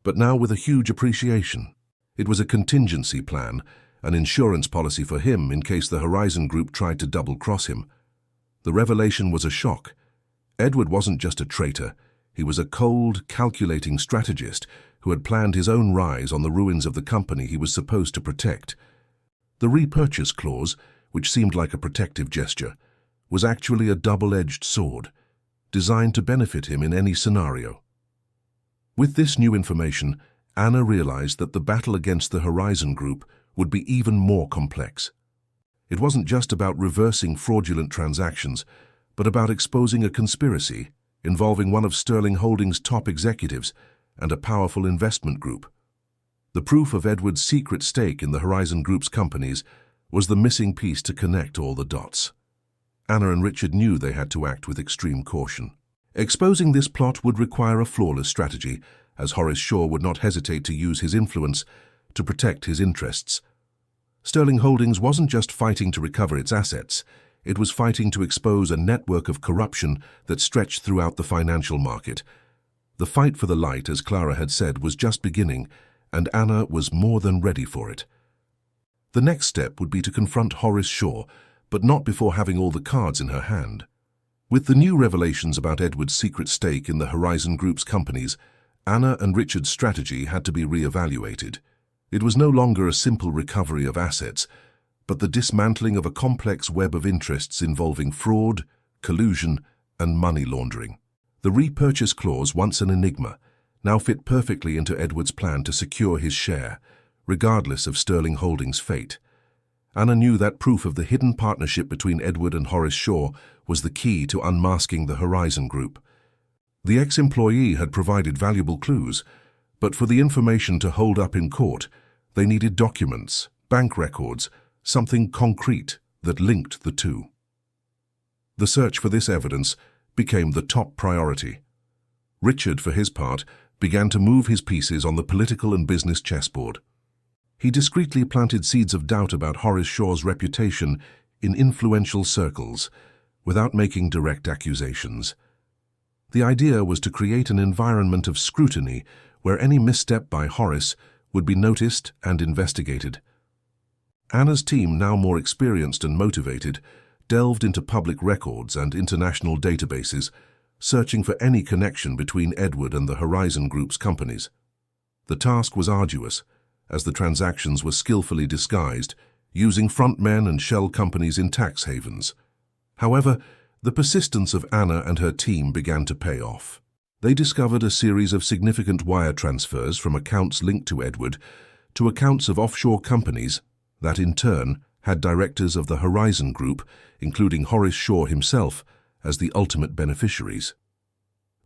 but now with a huge appreciation. It was a contingency plan, an insurance policy for him in case the Horizon Group tried to double-cross him. The revelation was a shock. Edward wasn't just a traitor. He was a cold, calculating strategist who had planned his own rise on the ruins of the company he was supposed to protect. The repurchase clause, which seemed like a protective gesture, was actually a double-edged sword, designed to benefit him in any scenario. With this new information, Anna realized that the battle against the Horizon Group would be even more complex. It wasn't just about reversing fraudulent transactions, but about exposing a conspiracy involving one of Sterling Holdings' top executives and a powerful investment group. The proof of Edward's secret stake in the Horizon Group's companies was the missing piece to connect all the dots. Anna and Richard knew they had to act with extreme caution. Exposing this plot would require a flawless strategy, as Horace Shaw would not hesitate to use his influence to protect his interests. Sterling Holdings wasn't just fighting to recover its assets, it was fighting to expose a network of corruption that stretched throughout the financial market. The fight for the light, as Clara had said, was just beginning, and Anna was more than ready for it. The next step would be to confront Horace Shaw, but not before having all the cards in her hand. With the new revelations about Edward's secret stake in the Horizon Group's companies, Anna and Richard's strategy had to be re-evaluated. It was no longer a simple recovery of assets, but the dismantling of a complex web of interests involving fraud, collusion, and money laundering. The repurchase clause, once an enigma, now fit perfectly into Edward's plan to secure his share, regardless of Sterling Holdings' fate. Anna knew that proof of the hidden partnership between Edward and Horace Shaw was the key to unmasking the Horizon Group. The ex-employee had provided valuable clues, but for the information to hold up in court, they needed documents, bank records, something concrete that linked the two. The search for this evidence became the top priority. Richard, for his part, began to move his pieces on the political and business chessboard. He discreetly planted seeds of doubt about Horace Shaw's reputation in influential circles, without making direct accusations. The idea was to create an environment of scrutiny where any misstep by Horace would be noticed and investigated. Anna's team, now more experienced and motivated, delved into public records and international databases, searching for any connection between Edward and the Horizon Group's companies. The task was arduous, as the transactions were skillfully disguised, using frontmen and shell companies in tax havens. However, the persistence of Anna and her team began to pay off. They discovered a series of significant wire transfers from accounts linked to Edward to accounts of offshore companies that, in turn, had directors of the Horizon Group, including Horace Shaw himself, as the ultimate beneficiaries.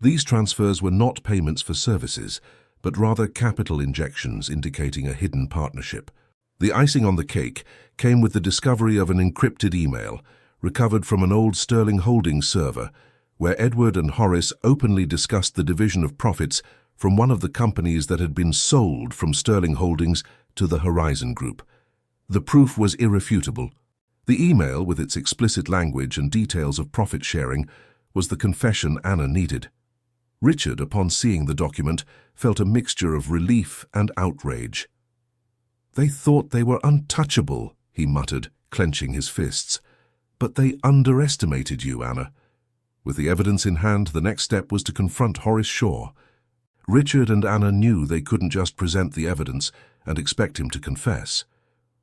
These transfers were not payments for services, but rather capital injections indicating a hidden partnership. The icing on the cake came with the discovery of an encrypted email recovered from an old Sterling Holdings server, where Edward and Horace openly discussed the division of profits from one of the companies that had been sold from Sterling Holdings to the Horizon Group. The proof was irrefutable. The email, with its explicit language and details of profit sharing, was the confession Anna needed. Richard, upon seeing the document, felt a mixture of relief and outrage. "They thought they were untouchable," he muttered, clenching his fists. "But they underestimated you, Anna." With the evidence in hand, the next step was to confront Horace Shaw. Richard and Anna knew they couldn't just present the evidence and expect him to confess.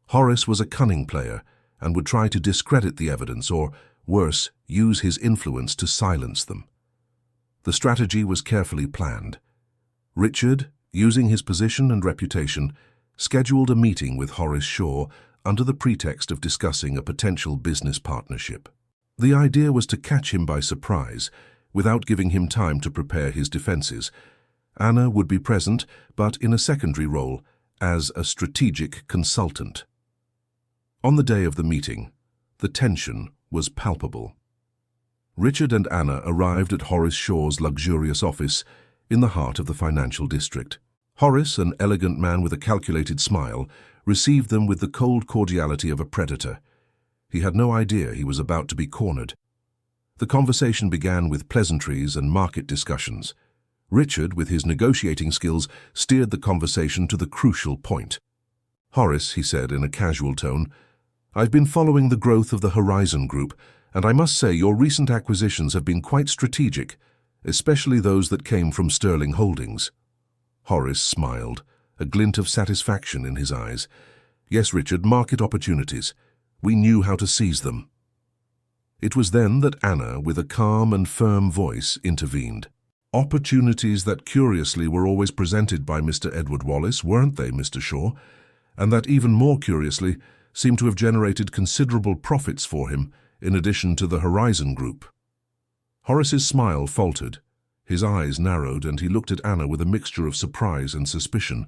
Horace was a cunning player and would try to discredit the evidence or, worse, use his influence to silence them. The strategy was carefully planned. Richard, using his position and reputation, scheduled a meeting with Horace Shaw under the pretext of discussing a potential business partnership. The idea was to catch him by surprise, without giving him time to prepare his defenses. Anna would be present, but in a secondary role, as a strategic consultant. On the day of the meeting, the tension was palpable. Richard and Anna arrived at Horace Shaw's luxurious office in the heart of the financial district. Horace, an elegant man with a calculated smile, received them with the cold cordiality of a predator. He had no idea he was about to be cornered. The conversation began with pleasantries and market discussions. Richard, with his negotiating skills, steered the conversation to the crucial point. "Horace," he said in a casual tone, "I've been following the growth of the Horizon Group, and I must say your recent acquisitions have been quite strategic, especially those that came from Sterling Holdings." Horace smiled, a glint of satisfaction in his eyes. "Yes, Richard, market opportunities. We knew how to seize them." It was then that Anna, with a calm and firm voice, intervened. "Opportunities that curiously were always presented by Mr. Edward Wallace, weren't they, Mr. Shaw? And that even more curiously seemed to have generated considerable profits for him, in addition to the Horizon Group." Horace's smile faltered. His eyes narrowed, and he looked at Anna with a mixture of surprise and suspicion.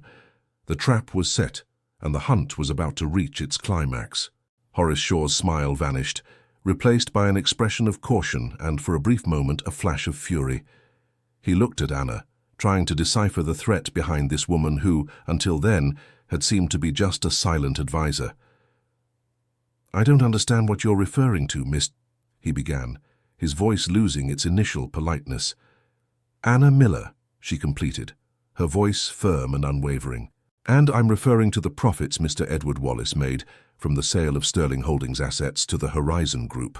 The trap was set, and the hunt was about to reach its climax. Horace Shaw's smile vanished, replaced by an expression of caution and, for a brief moment, a flash of fury. He looked at Anna, trying to decipher the threat behind this woman who, until then, had seemed to be just a silent advisor. "I don't understand what you're referring to, Miss—" he began, his voice losing its initial politeness. "Anna Miller," she completed, her voice firm and unwavering. "And I'm referring to the profits Mr. Edward Wallace made from the sale of Sterling Holdings assets to the Horizon Group.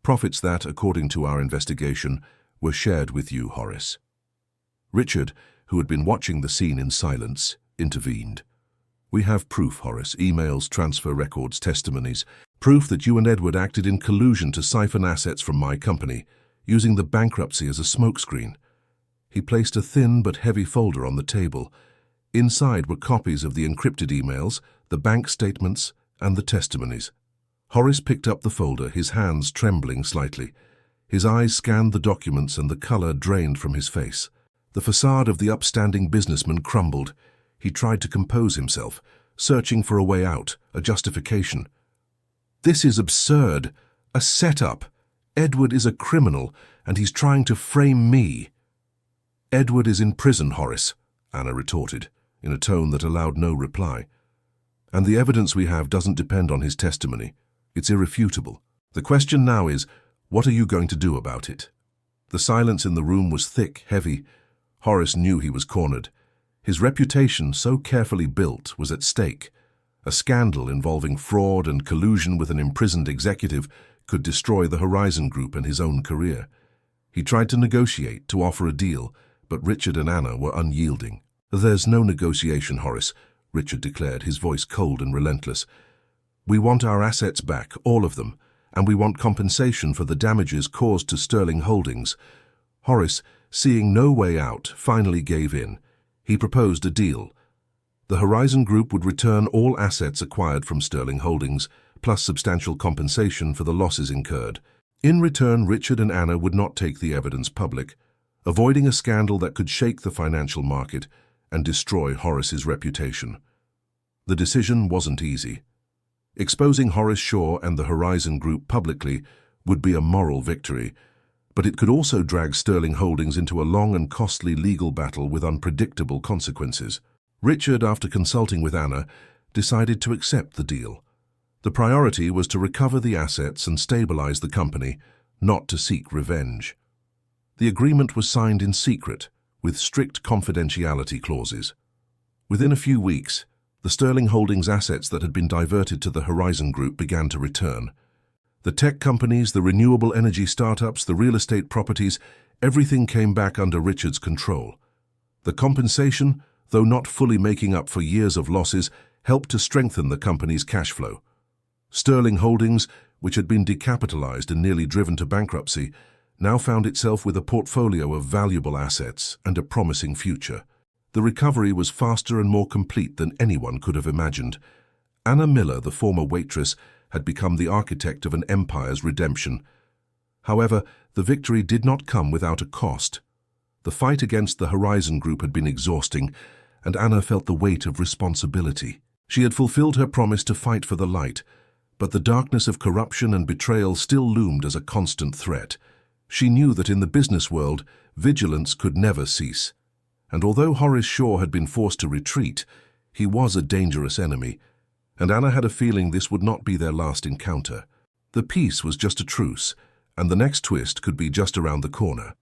Profits that, according to our investigation, were shared with you, Horace." Richard, who had been watching the scene in silence, intervened. We have proof, Horace, emails, transfer records, testimonies, proof that you and Edward acted in collusion to siphon assets from my company, using the bankruptcy as a smokescreen. He placed a thin but heavy folder on the table. Inside were copies of the encrypted emails, the bank statements, and the testimonies. Horace picked up the folder, his hands trembling slightly. His eyes scanned the documents and the color drained from his face. The facade of the upstanding businessman crumbled. He tried to compose himself, searching for a way out, a justification. This is absurd. A setup. Edward is a criminal, and he's trying to frame me. Edward is in prison, Horace, Anna retorted, in a tone that allowed no reply. And the evidence we have doesn't depend on his testimony. It's irrefutable. The question now is, what are you going to do about it? The silence in the room was thick, heavy. Horace knew he was cornered. His reputation, so carefully built, was at stake. A scandal involving fraud and collusion with an imprisoned executive could destroy the Horizon Group and his own career. He tried to negotiate, to offer a deal, but Richard and Anna were unyielding. "There's no negotiation, Horace," Richard declared, his voice cold and relentless. "We want our assets back, all of them, and we want compensation for the damages caused to Sterling Holdings." Horace, seeing no way out, finally gave in. He proposed a deal. The Horizon Group would return all assets acquired from Sterling Holdings, plus substantial compensation for the losses incurred. In return, Richard and Anna would not take the evidence public, avoiding a scandal that could shake the financial market and destroy Horace's reputation. The decision wasn't easy. Exposing Horace Shaw and the Horizon Group publicly would be a moral victory, but it could also drag Sterling Holdings into a long and costly legal battle with unpredictable consequences. Richard, after consulting with Anna, decided to accept the deal. The priority was to recover the assets and stabilize the company, not to seek revenge. The agreement was signed in secret, with strict confidentiality clauses. Within a few weeks, the Sterling Holdings assets that had been diverted to the Horizon Group began to return. The tech companies, the renewable energy startups, the real estate properties, everything came back under Richard's control. The compensation, though not fully making up for years of losses, helped to strengthen the company's cash flow. Sterling Holdings, which had been decapitalized and nearly driven to bankruptcy, now found itself with a portfolio of valuable assets and a promising future. The recovery was faster and more complete than anyone could have imagined. Anna Miller, the former waitress, had become the architect of an empire's redemption. However, the victory did not come without a cost. The fight against the Horizon Group had been exhausting, and Anna felt the weight of responsibility. She had fulfilled her promise to fight for the light, but the darkness of corruption and betrayal still loomed as a constant threat. She knew that in the business world, vigilance could never cease. And although Horace Shaw had been forced to retreat, he was a dangerous enemy, and Anna had a feeling this would not be their last encounter. The peace was just a truce, and the next twist could be just around the corner.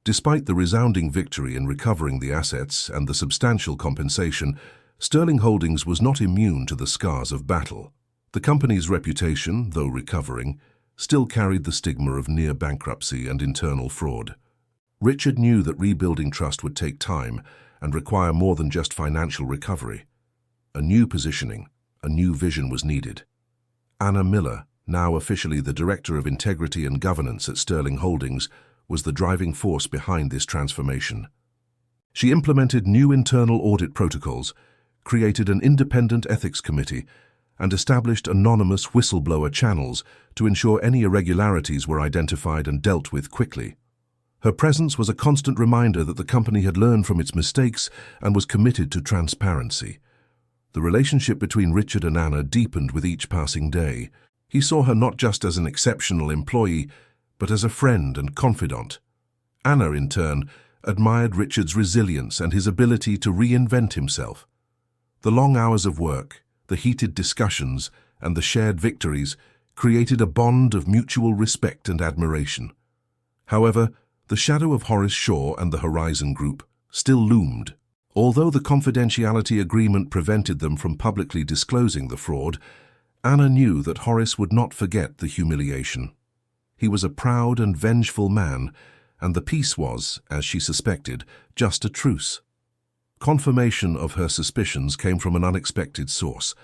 Despite the resounding victory in recovering the assets and the substantial compensation, Sterling Holdings was not immune to the scars of battle. The company's reputation, though recovering, still carried the stigma of near bankruptcy and internal fraud. Richard knew that rebuilding trust would take time and require more than just financial recovery. A new positioning, a new vision was needed. Anna Miller, now officially the Director of Integrity and Governance at Sterling Holdings, was the driving force behind this transformation. She implemented new internal audit protocols, created an independent ethics committee, and established anonymous whistleblower channels to ensure any irregularities were identified and dealt with quickly. Her presence was a constant reminder that the company had learned from its mistakes and was committed to transparency. The relationship between Richard and Anna deepened with each passing day. He saw her not just as an exceptional employee, but as a friend and confidant. Anna, in turn, admired Richard's resilience and his ability to reinvent himself. The long hours of work, the heated discussions, and the shared victories created a bond of mutual respect and admiration. However, the shadow of Horace Shaw and the Horizon Group still loomed. Although the confidentiality agreement prevented them from publicly disclosing the fraud, Anna knew that Horace would not forget the humiliation. He was a proud and vengeful man, and the peace was, as she suspected, just a truce. Confirmation of her suspicions came from an unexpected source.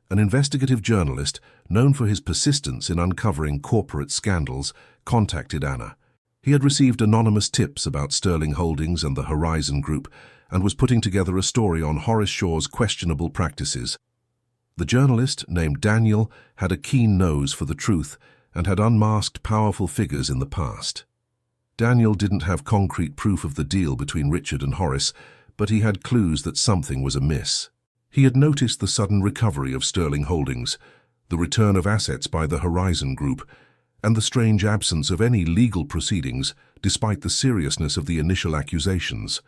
An investigative journalist, known for his persistence in uncovering corporate scandals, contacted Anna. He had received anonymous tips about Sterling Holdings and the Horizon Group and was putting together a story on Horace Shaw's questionable practices. The journalist, named Daniel, had a keen nose for the truth and had unmasked powerful figures in the past. Daniel didn't have concrete proof of the deal between Richard and Horace, but he had clues that something was amiss. He had noticed the sudden recovery of Sterling Holdings, the return of assets by the Horizon Group, and the strange absence of any legal proceedings despite the seriousness of the initial accusations.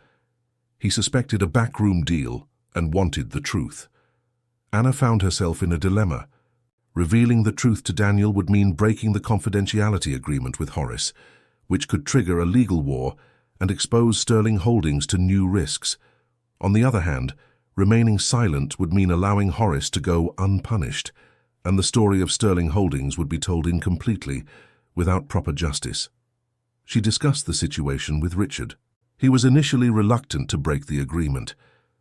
He suspected a backroom deal and wanted the truth. Anna found herself in a dilemma. Revealing the truth to Daniel would mean breaking the confidentiality agreement with Horace, which could trigger a legal war and expose Sterling Holdings to new risks. On the other hand, remaining silent would mean allowing Horace to go unpunished, and the story of Sterling Holdings would be told incompletely, without proper justice. She discussed the situation with Richard. He was initially reluctant to break the agreement.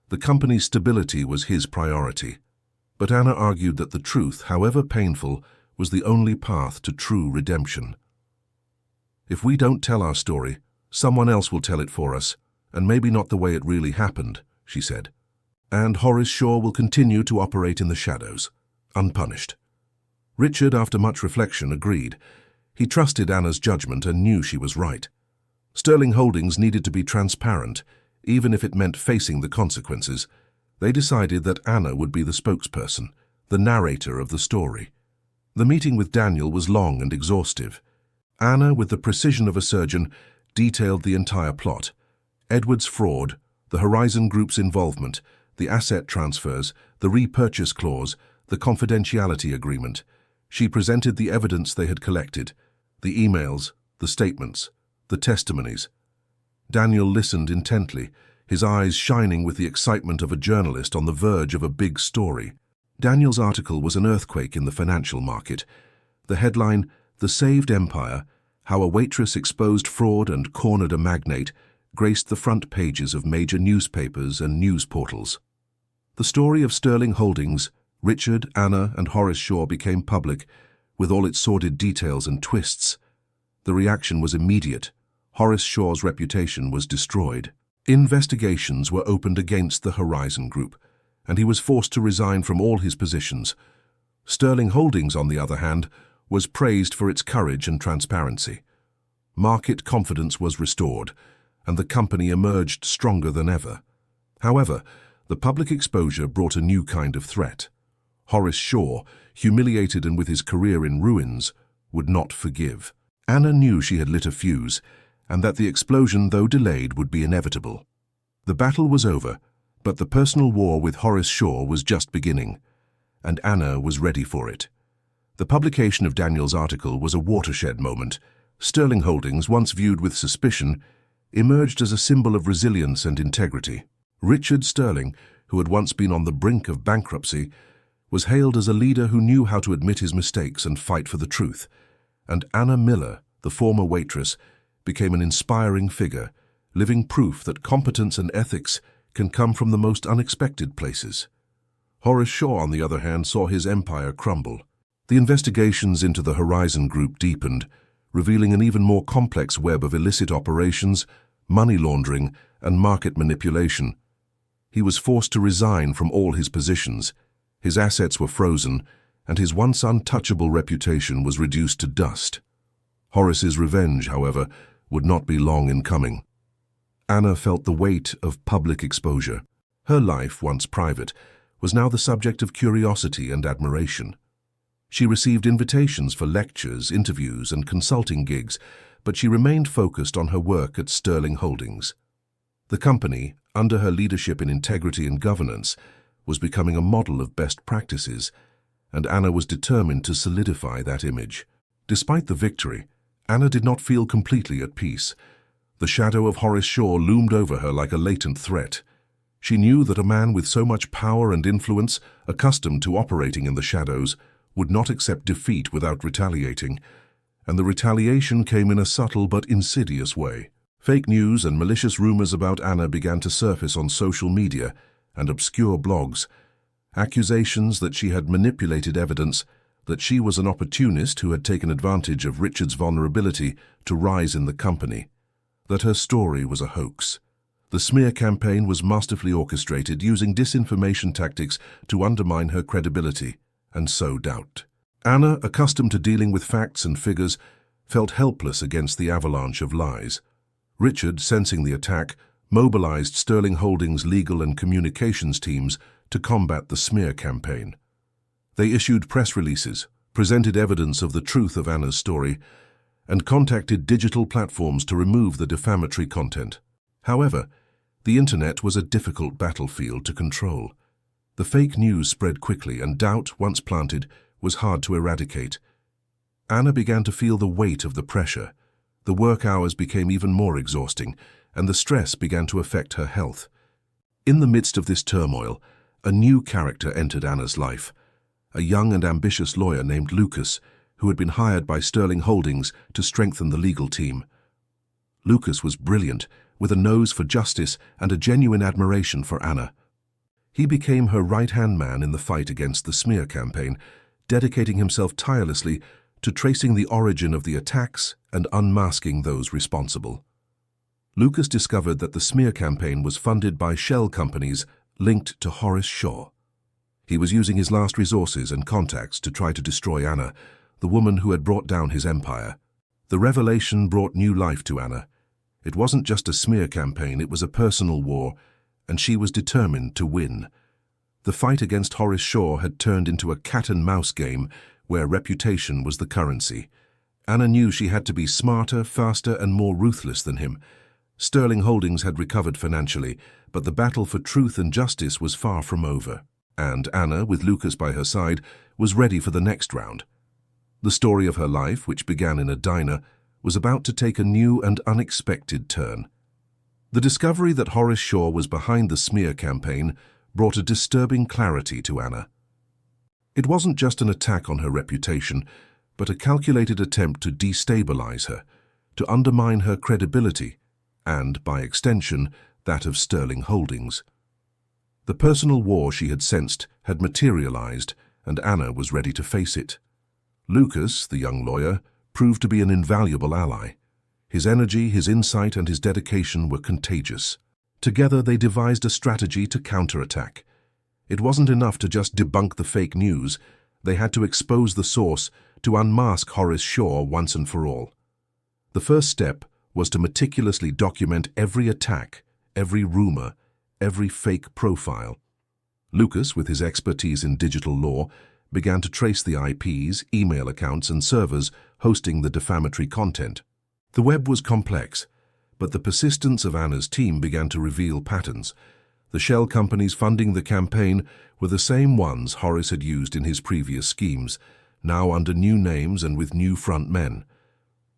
The company's stability was his priority. But Anna argued that the truth, however painful, was the only path to true redemption. If we don't tell our story, someone else will tell it for us, and maybe not the way it really happened, she said. And Horace Shaw will continue to operate in the shadows, unpunished. Richard, after much reflection, agreed. He trusted Anna's judgment and knew she was right. Sterling Holdings needed to be transparent, even if it meant facing the consequences. They decided that Anna would be the spokesperson, the narrator of the story. The meeting with Daniel was long and exhaustive. Anna, with the precision of a surgeon, detailed the entire plot. Edward's fraud, the Horizon Group's involvement, the asset transfers, the repurchase clause, the confidentiality agreement. She presented the evidence they had collected, the emails, the statements, the testimonies. Daniel listened intently, his eyes shining with the excitement of a journalist on the verge of a big story. Daniel's article was an earthquake in the financial market. The headline, "The Saved Empire: How a Waitress Exposed Fraud and Cornered a Magnate," graced the front pages of major newspapers and news portals. The story of Sterling Holdings, Richard, Anna, and Horace Shaw became public, with all its sordid details and twists. The reaction was immediate. Horace Shaw's reputation was destroyed. Investigations were opened against the Horizon Group, and he was forced to resign from all his positions. Sterling Holdings, on the other hand, was praised for its courage and transparency. Market confidence was restored, and the company emerged stronger than ever. However, the public exposure brought a new kind of threat. Horace Shaw, humiliated and with his career in ruins, would not forgive. Anna knew she had lit a fuse, and that the explosion, though delayed, would be inevitable. The battle was over, but the personal war with Horace Shaw was just beginning, and Anna was ready for it. The publication of Daniel's article was a watershed moment. Sterling Holdings, once viewed with suspicion, emerged as a symbol of resilience and integrity. Richard Sterling, who had once been on the brink of bankruptcy, was hailed as a leader who knew how to admit his mistakes and fight for the truth. And Anna Miller, the former waitress, became an inspiring figure, living proof that competence and ethics can come from the most unexpected places. Horace Shaw, on the other hand, saw his empire crumble. The investigations into the Horizon Group deepened, revealing an even more complex web of illicit operations, money laundering, and market manipulation. He was forced to resign from all his positions. His assets were frozen, and his once untouchable reputation was reduced to dust. Horace's revenge, however, would not be long in coming. Anna felt the weight of public exposure. Her life, once private, was now the subject of curiosity and admiration. She received invitations for lectures, interviews, and consulting gigs, but she remained focused on her work at Sterling Holdings. The company, under her leadership in integrity and governance, was becoming a model of best practices, and Anna was determined to solidify that image. Despite the victory, Anna did not feel completely at peace. The shadow of Horace Shaw loomed over her like a latent threat. She knew that a man with so much power and influence, accustomed to operating in the shadows, would not accept defeat without retaliating, and the retaliation came in a subtle but insidious way. Fake news and malicious rumors about Anna began to surface on social media and obscure blogs. Accusations that she had manipulated evidence, that she was an opportunist who had taken advantage of Richard's vulnerability to rise in the company, that her story was a hoax. The smear campaign was masterfully orchestrated using disinformation tactics to undermine her credibility and sow doubt. Anna, accustomed to dealing with facts and figures, felt helpless against the avalanche of lies. Richard, sensing the attack, mobilized Sterling Holdings' legal and communications teams to combat the smear campaign. They issued press releases, presented evidence of the truth of Anna's story, and contacted digital platforms to remove the defamatory content. However, the internet was a difficult battlefield to control. The fake news spread quickly, and doubt, once planted, was hard to eradicate. Anna began to feel the weight of the pressure. The work hours became even more exhausting, and the stress began to affect her health. In the midst of this turmoil, a new character entered Anna's life, a young and ambitious lawyer named Lucas, who had been hired by Sterling Holdings to strengthen the legal team. Lucas was brilliant, with a nose for justice and a genuine admiration for Anna. He became her right-hand man in the fight against the smear campaign, dedicating himself tirelessly to tracing the origin of the attacks and unmasking those responsible. Lucas discovered that the smear campaign was funded by shell companies linked to Horace Shaw. He was using his last resources and contacts to try to destroy Anna, the woman who had brought down his empire. The revelation brought new life to Anna. It wasn't just a smear campaign, it was a personal war, and she was determined to win. The fight against Horace Shaw had turned into a cat-and-mouse game where reputation was the currency. Anna knew she had to be smarter, faster, and more ruthless than him. Sterling Holdings had recovered financially, but the battle for truth and justice was far from over. And Anna, with Lucas by her side, was ready for the next round. The story of her life, which began in a diner, was about to take a new and unexpected turn. The discovery that Horace Shaw was behind the smear campaign brought a disturbing clarity to Anna. It wasn't just an attack on her reputation, but a calculated attempt to destabilize her, to undermine her credibility, and, by extension, that of Sterling Holdings. The personal war she had sensed had materialized, and Anna was ready to face it. Lucas, the young lawyer, proved to be an invaluable ally. His energy, his insight, and his dedication were contagious. Together they devised a strategy to counterattack. It wasn't enough to just debunk the fake news. They had to expose the source, to unmask Horace Shaw once and for all. The first step was to meticulously document every attack, every rumor, every fake profile. Lucas, with his expertise in digital law, began to trace the IPs, email accounts, and servers hosting the defamatory content. The web was complex, but the persistence of Anna's team began to reveal patterns. The shell companies funding the campaign were the same ones Horace had used in his previous schemes, now under new names and with new front men.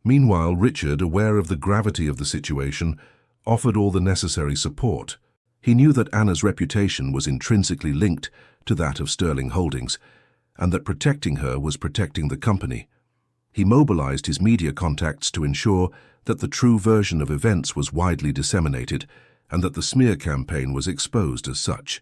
Meanwhile, Richard, aware of the gravity of the situation, offered all the necessary support. He knew that Anna's reputation was intrinsically linked to that of Sterling Holdings, and that protecting her was protecting the company. He mobilized his media contacts to ensure that the true version of events was widely disseminated, and that the smear campaign was exposed as such.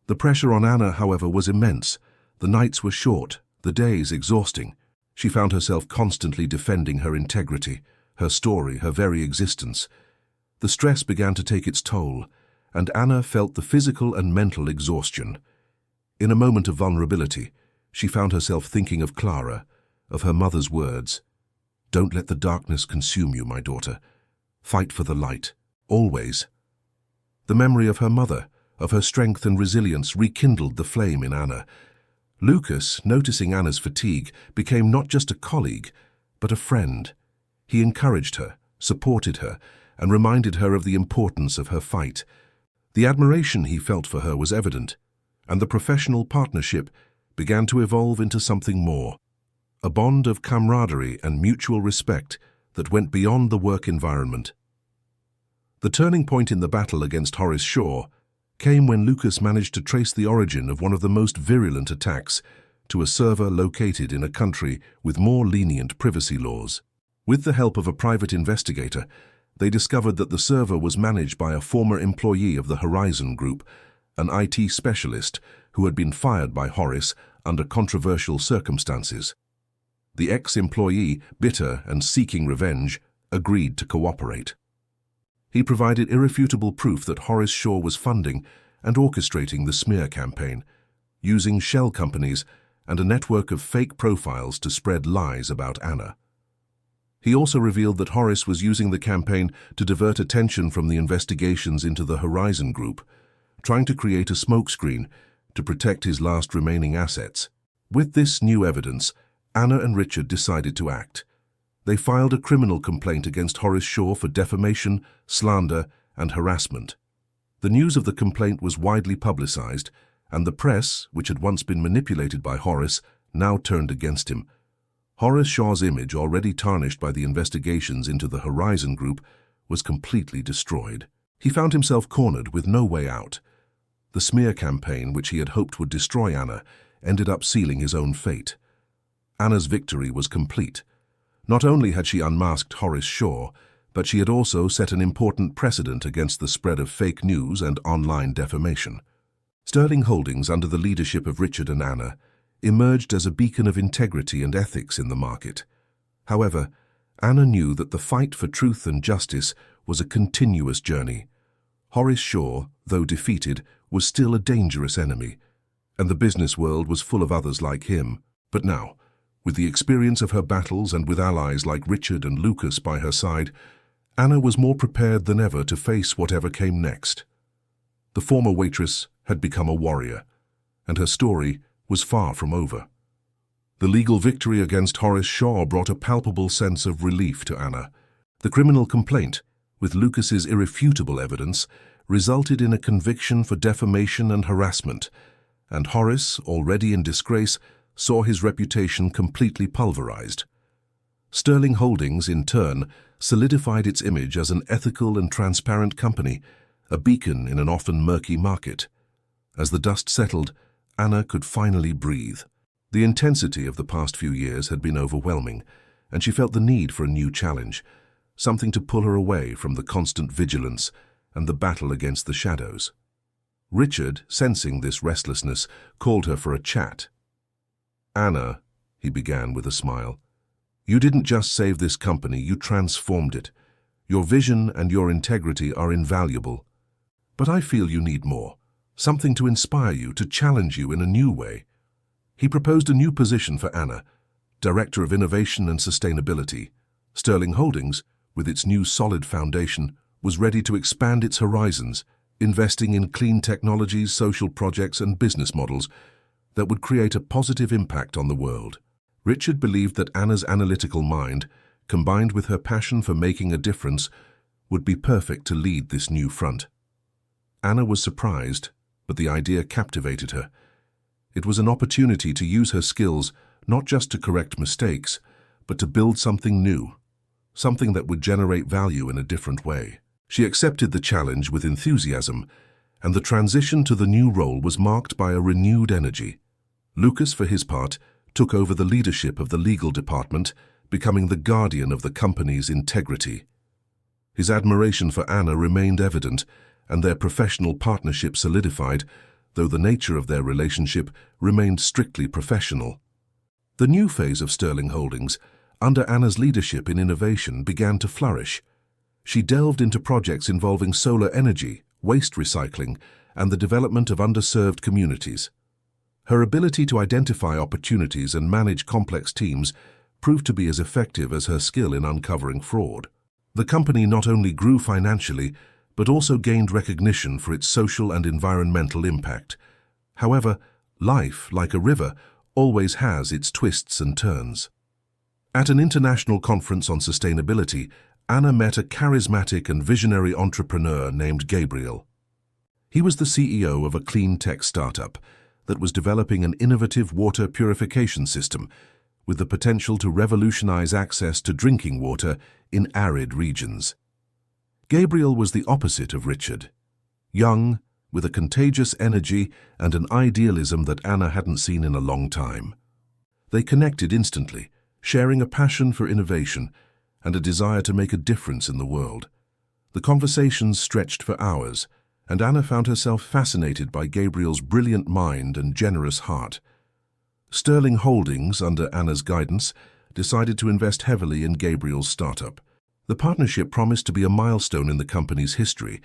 The pressure on Anna, however, was immense. The nights were short, the days exhausting. She found herself constantly defending her integrity, her story, her very existence. The stress began to take its toll, and Anna felt the physical and mental exhaustion. In a moment of vulnerability, she found herself thinking of Clara, of her mother's words. "Don't let the darkness consume you, my daughter. Fight for the light, always." The memory of her mother, of her strength and resilience, rekindled the flame in Anna. Lucas, noticing Anna's fatigue, became not just a colleague, but a friend. He encouraged her, supported her, and reminded her of the importance of her fight. The admiration he felt for her was evident, and the professional partnership began to evolve into something more, a bond of camaraderie and mutual respect that went beyond the work environment. The turning point in the battle against Horace Shaw came when Lucas managed to trace the origin of one of the most virulent attacks to a server located in a country with more lenient privacy laws. With the help of a private investigator, They discovered that the server was managed by a former employee of the Horizon Group, an IT specialist who had been fired by Horace under controversial circumstances. The ex-employee, bitter and seeking revenge, agreed to cooperate. He provided irrefutable proof that Horace Shaw was funding and orchestrating the smear campaign, using shell companies and a network of fake profiles to spread lies about Anna. He also revealed that Horace was using the campaign to divert attention from the investigations into the Horizon Group, trying to create a smokescreen to protect his last remaining assets. With this new evidence, Anna and Richard decided to act. They filed a criminal complaint against Horace Shaw for defamation, slander, and harassment. The news of the complaint was widely publicized, and the press, which had once been manipulated by Horace, now turned against him. Horace Shaw's image, already tarnished by the investigations into the Horizon Group, was completely destroyed. He found himself cornered with no way out. The smear campaign, which he had hoped would destroy Anna, ended up sealing his own fate. Anna's victory was complete. Not only had she unmasked Horace Shaw, but she had also set an important precedent against the spread of fake news and online defamation. Sterling Holdings, under the leadership of Richard and Anna, emerged as a beacon of integrity and ethics in the market. However, Anna knew that the fight for truth and justice was a continuous journey. Horace Shaw, though defeated, was still a dangerous enemy, and the business world was full of others like him. But now, with the experience of her battles and with allies like Richard and Lucas by her side, Anna was more prepared than ever to face whatever came next. The former waitress had become a warrior, and her story was far from over. The legal victory against Horace Shaw brought a palpable sense of relief to Anna. The criminal complaint, with Lucas's irrefutable evidence, resulted in a conviction for defamation and harassment, and Horace, already in disgrace, saw his reputation completely pulverized. Sterling Holdings, in turn, solidified its image as an ethical and transparent company, a beacon in an often murky market. As the dust settled, Anna could finally breathe. The intensity of the past few years had been overwhelming, and she felt the need for a new challenge, something to pull her away from the constant vigilance and the battle against the shadows. Richard, sensing this restlessness, called her for a chat. "Anna," he began with a smile, "you didn't just save this company, you transformed it. Your vision and your integrity are invaluable. But I feel you need more, something to inspire you, to challenge you in a new way." He proposed a new position for Anna, Director of Innovation and Sustainability. Sterling Holdings, with its new solid foundation, was ready to expand its horizons, investing in clean technologies, social projects, and business models that would create a positive impact on the world. Richard believed that Anna's analytical mind, combined with her passion for making a difference, would be perfect to lead this new front. Anna was surprised, but the idea captivated her. It was an opportunity to use her skills not just to correct mistakes, but to build something new, something that would generate value in a different way. She accepted the challenge with enthusiasm, and the transition to the new role was marked by a renewed energy. Lucas, for his part, took over the leadership of the legal department, becoming the guardian of the company's integrity. His admiration for Anna remained evident, and their professional partnership solidified, though the nature of their relationship remained strictly professional. The new phase of Sterling Holdings, under Anna's leadership in innovation, began to flourish. She delved into projects involving solar energy, waste recycling, and the development of underserved communities. Her ability to identify opportunities and manage complex teams proved to be as effective as her skill in uncovering fraud. The company not only grew financially, but also gained recognition for its social and environmental impact. However, life, like a river, always has its twists and turns. At an international conference on sustainability, Anna met a charismatic and visionary entrepreneur named Gabriel. He was the CEO of a clean tech startup that was developing an innovative water purification system with the potential to revolutionize access to drinking water in arid regions. Gabriel was the opposite of Richard. Young, with a contagious energy and an idealism that Anna hadn't seen in a long time. They connected instantly, sharing a passion for innovation and a desire to make a difference in the world. The conversations stretched for hours, and Anna found herself fascinated by Gabriel's brilliant mind and generous heart. Sterling Holdings, under Anna's guidance, decided to invest heavily in Gabriel's startup. The partnership promised to be a milestone in the company's history,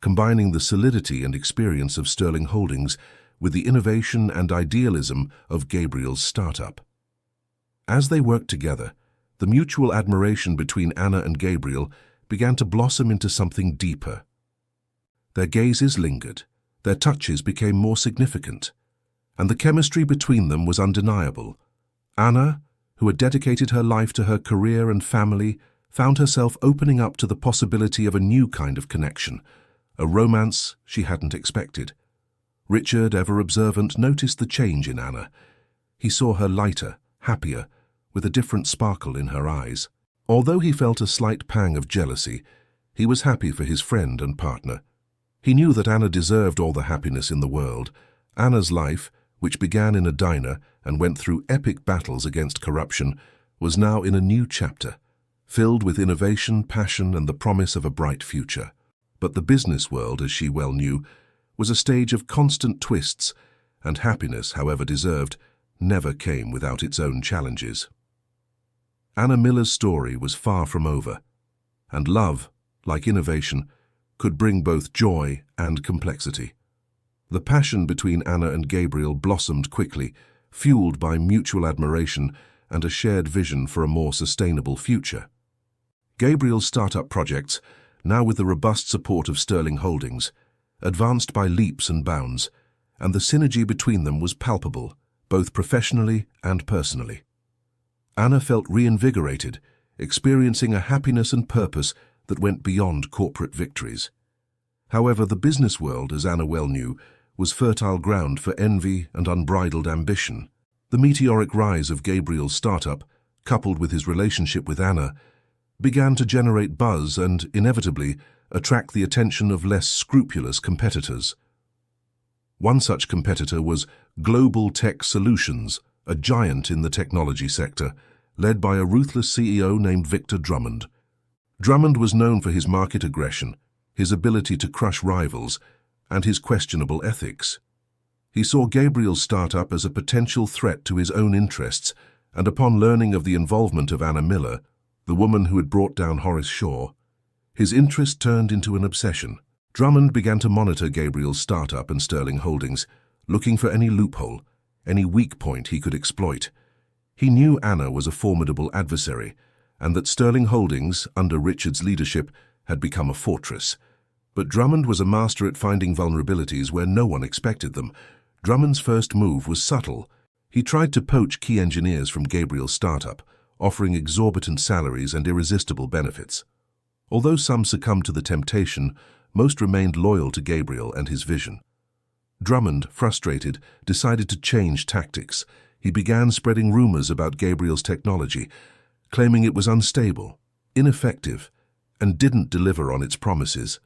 combining the solidity and experience of Sterling Holdings with the innovation and idealism of Gabriel's startup. As they worked together, the mutual admiration between Anna and Gabriel began to blossom into something deeper. Their gazes lingered, their touches became more significant, and the chemistry between them was undeniable. Anna, who had dedicated her life to her career and family, found herself opening up to the possibility of a new kind of connection, a romance she hadn't expected. Richard, ever observant, noticed the change in Anna. He saw her lighter, happier, with a different sparkle in her eyes. Although he felt a slight pang of jealousy, he was happy for his friend and partner. He knew that Anna deserved all the happiness in the world. Anna's life, which began in a diner and went through epic battles against corruption, was now in a new chapter, filled with innovation, passion, and the promise of a bright future. But the business world, as she well knew, was a stage of constant twists, and happiness, however deserved, never came without its own challenges. Anna Miller's story was far from over, and love, like innovation, could bring both joy and complexity. The passion between Anna and Gabriel blossomed quickly, fueled by mutual admiration and a shared vision for a more sustainable future. Gabriel's startup projects, now with the robust support of Sterling Holdings, advanced by leaps and bounds, and the synergy between them was palpable, both professionally and personally. Anna felt reinvigorated, experiencing a happiness and purpose that went beyond corporate victories. However, the business world, as Anna well knew, was fertile ground for envy and unbridled ambition. The meteoric rise of Gabriel's startup, coupled with his relationship with Anna, began to generate buzz and, inevitably, attract the attention of less scrupulous competitors. One such competitor was Global Tech Solutions, a giant in the technology sector, led by a ruthless CEO named Victor Drummond. Drummond was known for his market aggression, his ability to crush rivals, and his questionable ethics. He saw Gabriel's startup as a potential threat to his own interests, and upon learning of the involvement of Anna Miller, the woman who had brought down Horace Shaw, his interest turned into an obsession. Drummond began to monitor Gabriel's startup and Sterling Holdings, looking for any loophole, any weak point he could exploit. He knew Anna was a formidable adversary, and that Sterling Holdings, under Richard's leadership, had become a fortress. But Drummond was a master at finding vulnerabilities where no one expected them. Drummond's first move was subtle. He tried to poach key engineers from Gabriel's startup, offering exorbitant salaries and irresistible benefits. Although some succumbed to the temptation, most remained loyal to Gabriel and his vision. Drummond, frustrated, decided to change tactics. He began spreading rumors about Gabriel's technology, claiming it was unstable, ineffective, and didn't deliver on its promises.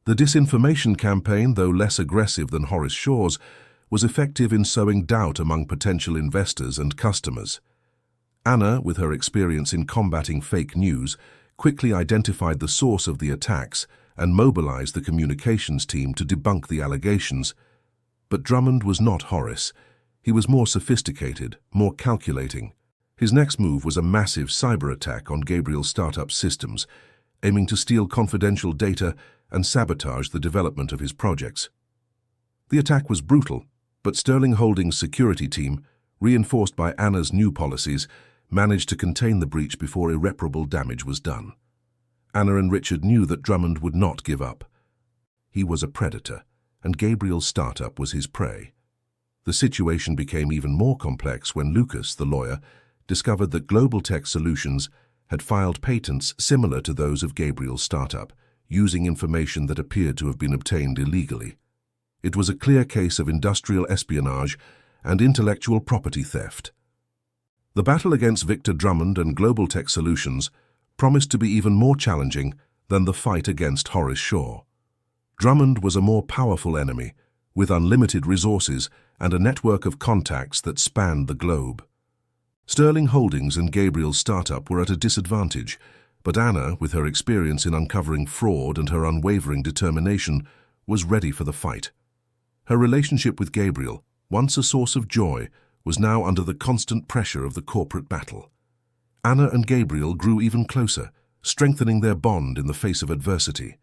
The disinformation campaign, though less aggressive than Horace Shaw's, was effective in sowing doubt among potential investors and customers. Anna, with her experience in combating fake news, quickly identified the source of the attacks and mobilized the communications team to debunk the allegations. But Drummond was not Horace. He was more sophisticated, more calculating. His next move was a massive cyber attack on Gabriel's startup systems, aiming to steal confidential data and sabotage the development of his projects. The attack was brutal, but Sterling Holdings' security team, reinforced by Anna's new policies, managed to contain the breach before irreparable damage was done. Anna and Richard knew that Drummond would not give up. He was a predator, and Gabriel's startup was his prey. The situation became even more complex when Lucas, the lawyer, discovered that Global Tech Solutions had filed patents similar to those of Gabriel's startup, using information that appeared to have been obtained illegally. It was a clear case of industrial espionage and intellectual property theft. The battle against Victor Drummond and Global Tech Solutions promised to be even more challenging than the fight against Horace Shaw. Drummond was a more powerful enemy, with unlimited resources and a network of contacts that spanned the globe. Sterling Holdings and Gabriel's startup were at a disadvantage. But Anna, with her experience in uncovering fraud and her unwavering determination, was ready for the fight. Her relationship with Gabriel, once a source of joy, was now under the constant pressure of the corporate battle. Anna and Gabriel grew even closer, strengthening their bond in the face of adversity.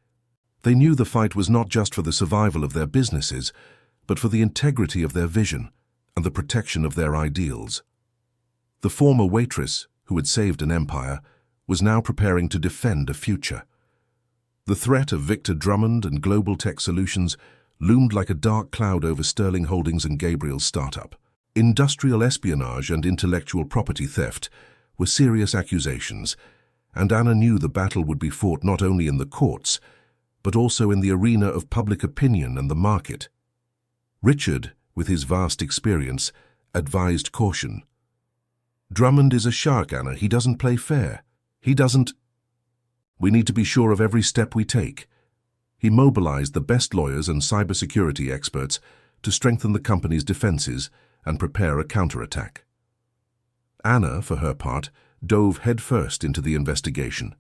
They knew the fight was not just for the survival of their businesses, but for the integrity of their vision and the protection of their ideals. The former waitress, who had saved an empire, was now preparing to defend a future. The threat of Victor Drummond and Global Tech Solutions loomed like a dark cloud over Sterling Holdings and Gabriel's startup. Industrial espionage and intellectual property theft were serious accusations, and Anna knew the battle would be fought not only in the courts, but also in the arena of public opinion and the market. Richard, with his vast experience, advised caution. "Drummond is a shark, Anna. He doesn't play fair. He doesn't. We need to be sure of every step we take." He mobilized the best lawyers and cybersecurity experts to strengthen the company's defenses and prepare a counterattack. Anna, for her part, dove headfirst into the investigation.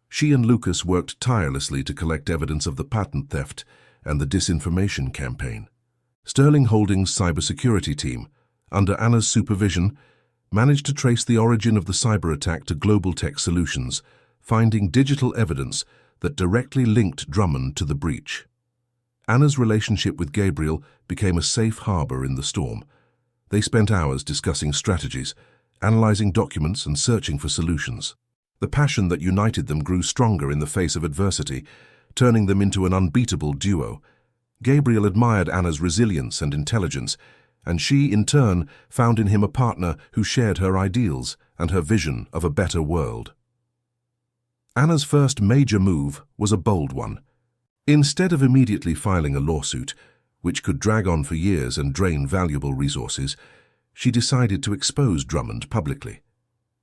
She and Lucas worked tirelessly to collect evidence of the patent theft and the disinformation campaign. Sterling Holdings' cybersecurity team, under Anna's supervision, managed to trace the origin of the cyber attack to Global Tech Solutions, finding digital evidence that directly linked Drummond to the breach. Anna's relationship with Gabriel became a safe harbor in the storm. They spent hours discussing strategies, analyzing documents and searching for solutions. The passion that united them grew stronger in the face of adversity, turning them into an unbeatable duo. Gabriel admired Anna's resilience and intelligence, and she, in turn, found in him a partner who shared her ideals and her vision of a better world. Anna's first major move was a bold one. Instead of immediately filing a lawsuit, which could drag on for years and drain valuable resources, she decided to expose Drummond publicly.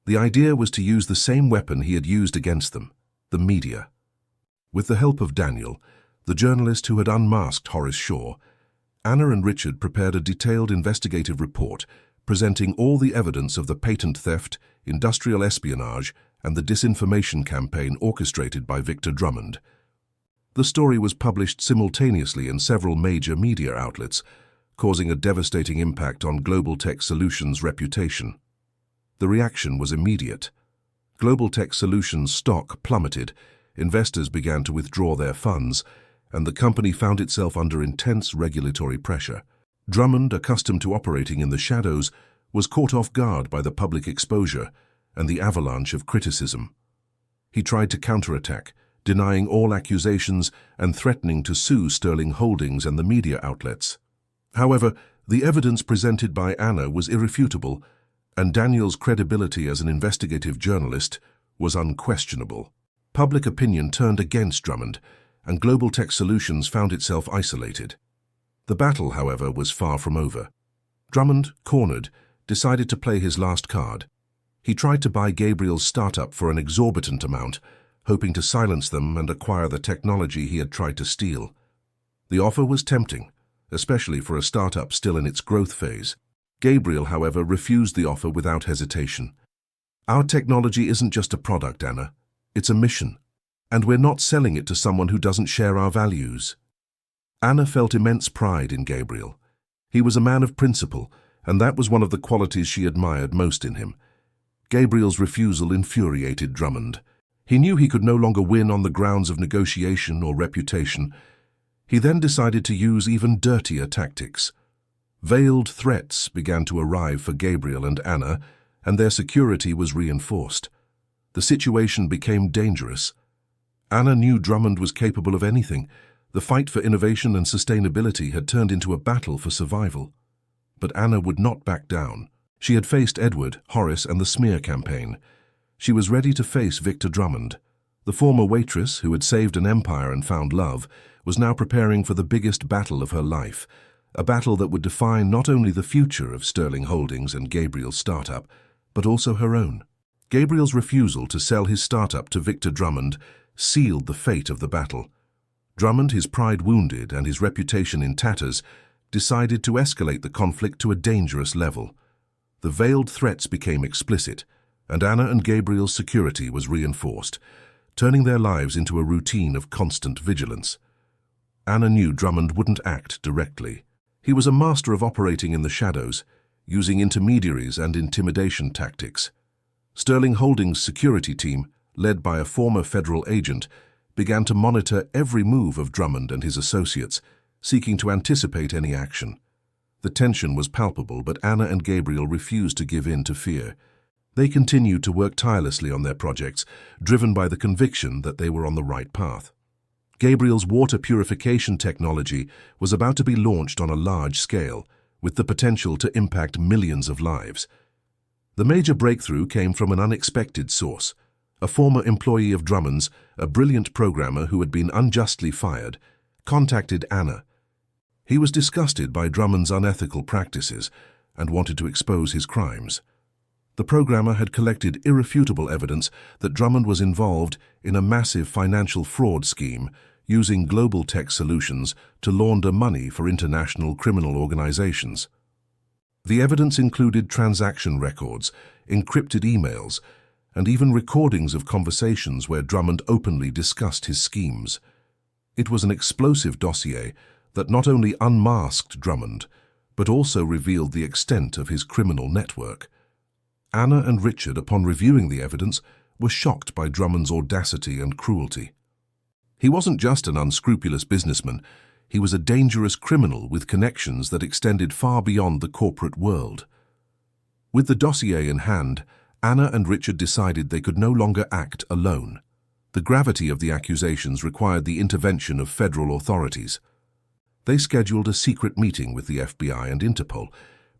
The idea was to use the same weapon he had used against them, the media. With the help of Daniel, the journalist who had unmasked Horace Shaw, Anna and Richard prepared a detailed investigative report presenting all the evidence of the patent theft, industrial espionage, and the disinformation campaign orchestrated by Victor Drummond. The story was published simultaneously in several major media outlets, causing a devastating impact on Global Tech Solutions' reputation. The reaction was immediate. Global Tech Solutions' stock plummeted, investors began to withdraw their funds, and the company found itself under intense regulatory pressure. Drummond, accustomed to operating in the shadows, was caught off guard by the public exposure and the avalanche of criticism. He tried to counterattack, denying all accusations and threatening to sue Sterling Holdings and the media outlets. However, the evidence presented by Anna was irrefutable, and Daniel's credibility as an investigative journalist was unquestionable. Public opinion turned against Drummond, and Global Tech Solutions found itself isolated. The battle, however, was far from over. Drummond, cornered, decided to play his last card. He tried to buy Gabriel's startup for an exorbitant amount, hoping to silence them and acquire the technology he had tried to steal. The offer was tempting, especially for a startup still in its growth phase. Gabriel, however, refused the offer without hesitation. "Our technology isn't just a product, Anna. It's a mission. And we're not selling it to someone who doesn't share our values." Anna felt immense pride in Gabriel. He was a man of principle, and that was one of the qualities she admired most in him. Gabriel's refusal infuriated Drummond. He knew he could no longer win on the grounds of negotiation or reputation. He then decided to use even dirtier tactics. Veiled threats began to arrive for Gabriel and Anna, and their security was reinforced. The situation became dangerous. Anna knew Drummond was capable of anything. The fight for innovation and sustainability had turned into a battle for survival. But Anna would not back down. She had faced Edward, Horace, and the smear campaign. She was ready to face Victor Drummond. The former waitress, who had saved an empire and found love, was now preparing for the biggest battle of her life, a battle that would define not only the future of Sterling Holdings and Gabriel's startup, but also her own. Gabriel's refusal to sell his startup to Victor Drummond sealed the fate of the battle. Drummond, his pride wounded and his reputation in tatters, decided to escalate the conflict to a dangerous level. The veiled threats became explicit. and Anna and Gabriel's security was reinforced, turning their lives into a routine of constant vigilance. Anna knew Drummond wouldn't act directly. He was a master of operating in the shadows, using intermediaries and intimidation tactics. Sterling Holdings' security team, led by a former federal agent, began to monitor every move of Drummond and his associates, seeking to anticipate any action. The tension was palpable, but Anna and Gabriel refused to give in to fear. They continued to work tirelessly on their projects, driven by the conviction that they were on the right path. Gabriel's water purification technology was about to be launched on a large scale, with the potential to impact millions of lives. The major breakthrough came from an unexpected source. A former employee of Drummond's, a brilliant programmer who had been unjustly fired, contacted Anna. He was disgusted by Drummond's unethical practices and wanted to expose his crimes. The programmer had collected irrefutable evidence that Drummond was involved in a massive financial fraud scheme using global tech solutions to launder money for international criminal organizations. The evidence included transaction records, encrypted emails, and even recordings of conversations where Drummond openly discussed his schemes. It was an explosive dossier that not only unmasked Drummond, but also revealed the extent of his criminal network. Anna and Richard, upon reviewing the evidence, were shocked by Drummond's audacity and cruelty. He wasn't just an unscrupulous businessman, he was a dangerous criminal with connections that extended far beyond the corporate world. With the dossier in hand, Anna and Richard decided they could no longer act alone. The gravity of the accusations required the intervention of federal authorities. They scheduled a secret meeting with the FBI and Interpol,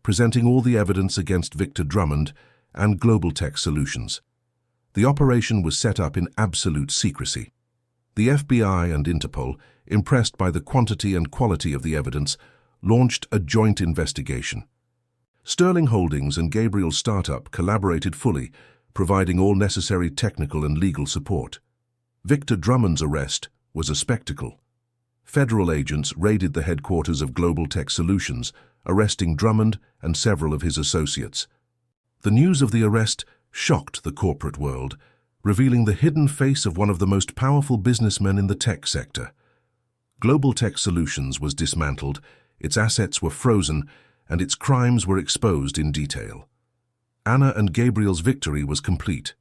presenting all the evidence against Victor Drummond and Global Tech Solutions. The operation was set up in absolute secrecy. The FBI and Interpol, impressed by the quantity and quality of the evidence, launched a joint investigation. Sterling Holdings and Gabriel's startup collaborated fully, providing all necessary technical and legal support. Victor Drummond's arrest was a spectacle. Federal agents raided the headquarters of Global Tech Solutions, arresting Drummond and several of his associates. The news of the arrest shocked the corporate world, revealing the hidden face of one of the most powerful businessmen in the tech sector. Global Tech Solutions was dismantled, its assets were frozen, and its crimes were exposed in detail. Anna and Gabriel's victory was complete.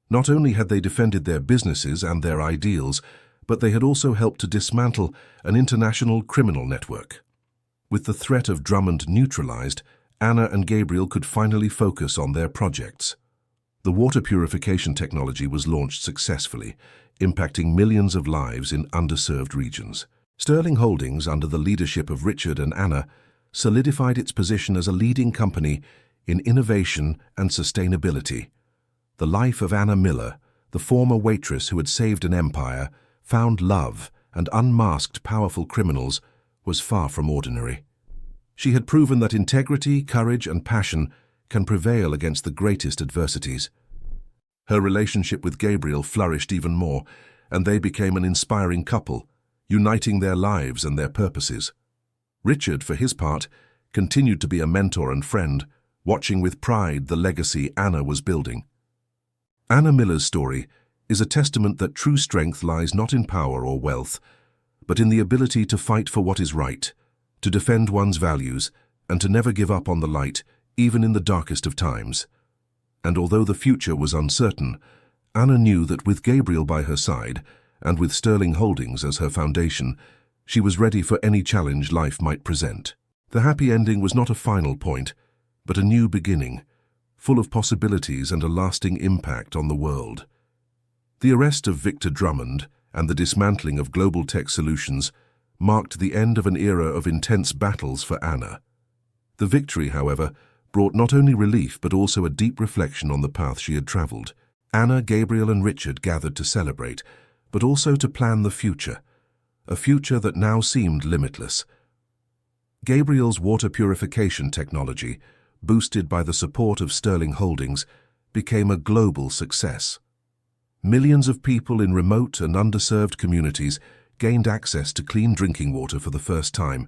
Not only had they defended their businesses and their ideals, but they had also helped to dismantle an international criminal network. With the threat of Drummond neutralized, Anna and Gabriel could finally focus on their projects. The water purification technology was launched successfully, impacting millions of lives in underserved regions. Sterling Holdings, under the leadership of Richard and Anna, solidified its position as a leading company in innovation and sustainability. The life of Anna Miller, the former waitress who had saved an empire, found love, and unmasked powerful criminals, was far from ordinary. She had proven that integrity, courage, and passion can prevail against the greatest adversities. Her relationship with Gabriel flourished even more, and they became an inspiring couple, uniting their lives and their purposes. Richard, for his part, continued to be a mentor and friend, watching with pride the legacy Anna was building. Anna Miller's story is a testament that true strength lies not in power or wealth, but in the ability to fight for what is right, to defend one's values, and to never give up on the light, even in the darkest of times. And although the future was uncertain, Anna knew that with Gabriel by her side, and with Sterling Holdings as her foundation, she was ready for any challenge life might present. The happy ending was not a final point, but a new beginning, full of possibilities and a lasting impact on the world. The arrest of Victor Drummond and the dismantling of Global Tech Solutions marked the end of an era of intense battles for Anna. The victory, however, brought not only relief but also a deep reflection on the path she had traveled. Anna, Gabriel, and Richard gathered to celebrate, but also to plan the future, a future that now seemed limitless. Gabriel's water purification technology, boosted by the support of Sterling Holdings, became a global success. Millions of people in remote and underserved communities gained access to clean drinking water for the first time,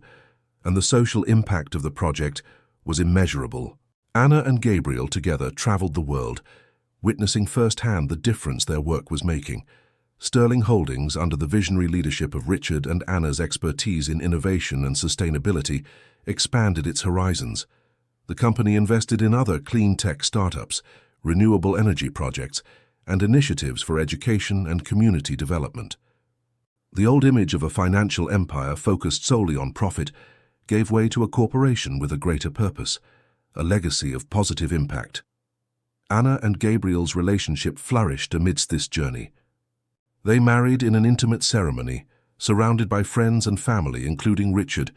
and the social impact of the project was immeasurable. Anna and Gabriel together traveled the world, witnessing firsthand the difference their work was making. Sterling Holdings, under the visionary leadership of Richard and Anna's expertise in innovation and sustainability, expanded its horizons. The company invested in other clean tech startups, renewable energy projects, and initiatives for education and community development. The old image of a financial empire focused solely on profit gave way to a corporation with a greater purpose, a legacy of positive impact. Anna and Gabriel's relationship flourished amidst this journey. They married in an intimate ceremony, surrounded by friends and family, including Richard,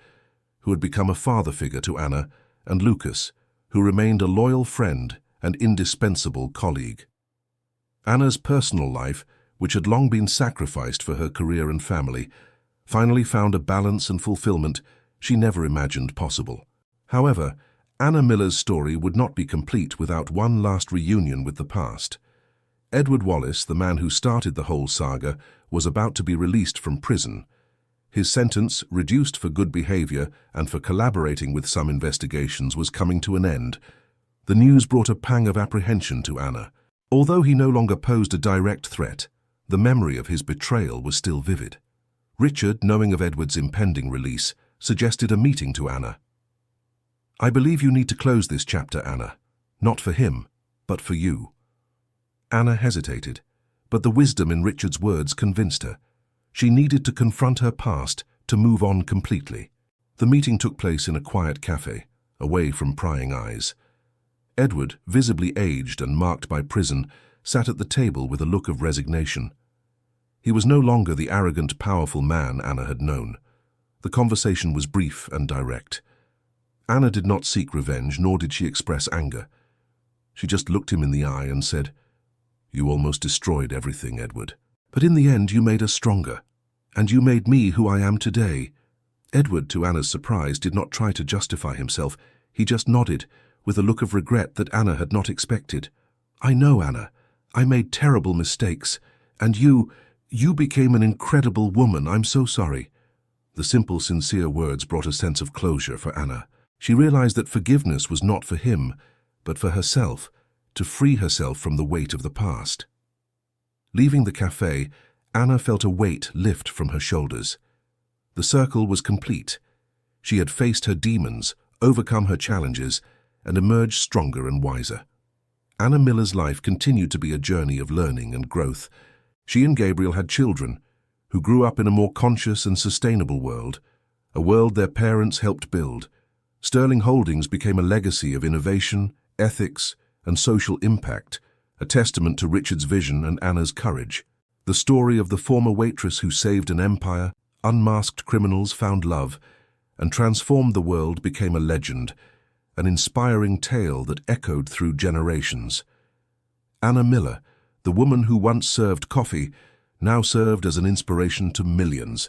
who had become a father figure to Anna, and Lucas, who remained a loyal friend and indispensable colleague. Anna's personal life, which had long been sacrificed for her career and family, finally found a balance and fulfillment she never imagined possible. However, Anna Miller's story would not be complete without one last reunion with the past. Edward Wallace, the man who started the whole saga, was about to be released from prison. His sentence, reduced for good behavior and for collaborating with some investigations, was coming to an end. The news brought a pang of apprehension to Anna. Although he no longer posed a direct threat, the memory of his betrayal was still vivid. Richard, knowing of Edward's impending release, suggested a meeting to Anna. "I believe you need to close this chapter, Anna. Not for him, but for you." Anna hesitated, but the wisdom in Richard's words convinced her. She needed to confront her past to move on completely. The meeting took place in a quiet cafe, away from prying eyes. Edward, visibly aged and marked by prison, sat at the table with a look of resignation. He was no longer the arrogant, powerful man Anna had known. The conversation was brief and direct. Anna did not seek revenge, nor did she express anger. She just looked him in the eye and said, "You almost destroyed everything, Edward. But in the end you made us stronger, and you made me who I am today." Edward, to Anna's surprise, did not try to justify himself. He just nodded, with a look of regret that Anna had not expected. "I know, Anna. I made terrible mistakes, and you became an incredible woman. I'm so sorry." The simple, sincere words brought a sense of closure for Anna. She realized that forgiveness was not for him, but for herself, to free herself from the weight of the past. Leaving the cafe, Anna felt a weight lift from her shoulders. The circle was complete. She had faced her demons, overcome her challenges, and emerged stronger and wiser. Anna Miller's life continued to be a journey of learning and growth. She and Gabriel had children, who grew up in a more conscious and sustainable world, a world their parents helped build. Sterling Holdings became a legacy of innovation, ethics, and social impact, a testament to Richard's vision and Anna's courage. The story of the former waitress who saved an empire, unmasked criminals, found love, and transformed the world became a legend, an inspiring tale that echoed through generations. Anna Miller, the woman who once served coffee, now served as an inspiration to millions,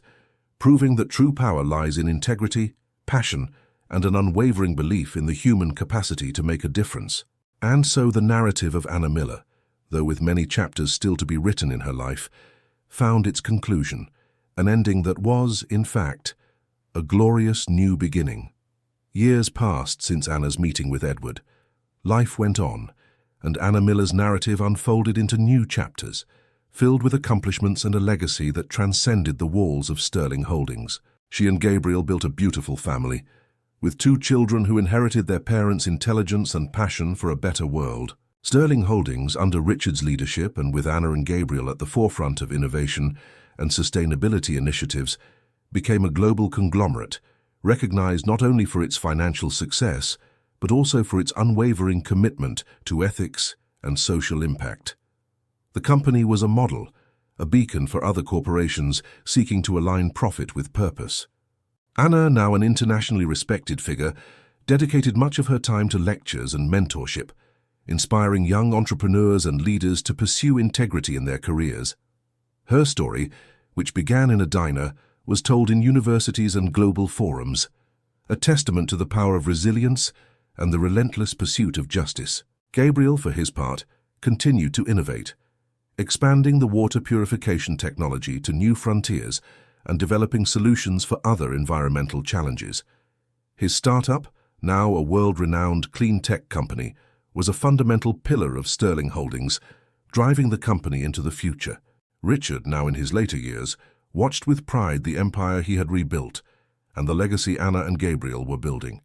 proving that true power lies in integrity, passion, and an unwavering belief in the human capacity to make a difference. And so the narrative of Anna Miller, though with many chapters still to be written in her life, found its conclusion, an ending that was, in fact, a glorious new beginning. Years passed since Anna's meeting with Edward. Life went on, and Anna Miller's narrative unfolded into new chapters, filled with accomplishments and a legacy that transcended the walls of Sterling Holdings. She and Gabriel built a beautiful family, with 2 children who inherited their parents' intelligence and passion for a better world. Sterling Holdings, under Richard's leadership and with Anna and Gabriel at the forefront of innovation and sustainability initiatives, became a global conglomerate, recognized not only for its financial success, but also for its unwavering commitment to ethics and social impact. The company was a model, a beacon for other corporations seeking to align profit with purpose. Anna, now an internationally respected figure, dedicated much of her time to lectures and mentorship, inspiring young entrepreneurs and leaders to pursue integrity in their careers. Her story, which began in a diner, was told in universities and global forums, a testament to the power of resilience and the relentless pursuit of justice. Gabriel, for his part, continued to innovate, expanding the water purification technology to new frontiers and developing solutions for other environmental challenges. His startup, now a world-renowned clean tech company, was a fundamental pillar of Sterling Holdings, driving the company into the future. Richard, now in his later years, watched with pride the empire he had rebuilt and the legacy Anna and Gabriel were building.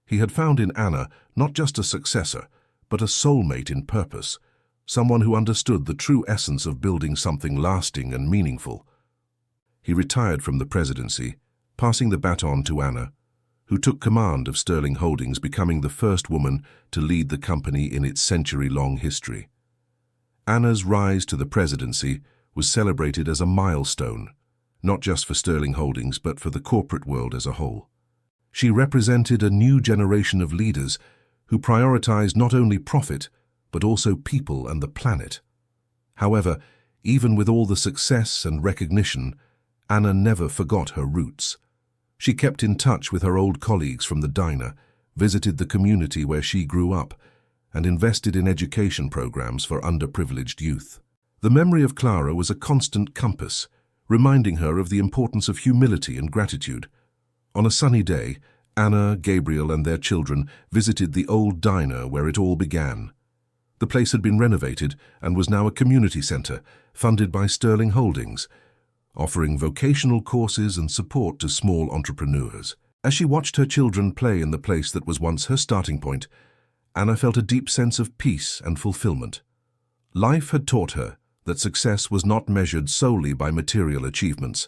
He had found in Anna not just a successor, but a soulmate in purpose, someone who understood the true essence of building something lasting and meaningful. He retired from the presidency, passing the baton to Anna, who took command of Sterling Holdings, becoming the first woman to lead the company in its century-long history. Anna's rise to the presidency was celebrated as a milestone, not just for Sterling Holdings but for the corporate world as a whole. She represented a new generation of leaders who prioritized not only profit but also people and the planet. However, even with all the success and recognition, Anna never forgot her roots. She kept in touch with her old colleagues from the diner, visited the community where she grew up, and invested in education programs for underprivileged youth. The memory of Clara was a constant compass, reminding her of the importance of humility and gratitude. On a sunny day, Anna, Gabriel, and their children visited the old diner where it all began. The place had been renovated and was now a community center, funded by Sterling Holdings, offering vocational courses and support to small entrepreneurs. As she watched her children play in the place that was once her starting point, Anna felt a deep sense of peace and fulfillment. Life had taught her that success was not measured solely by material achievements,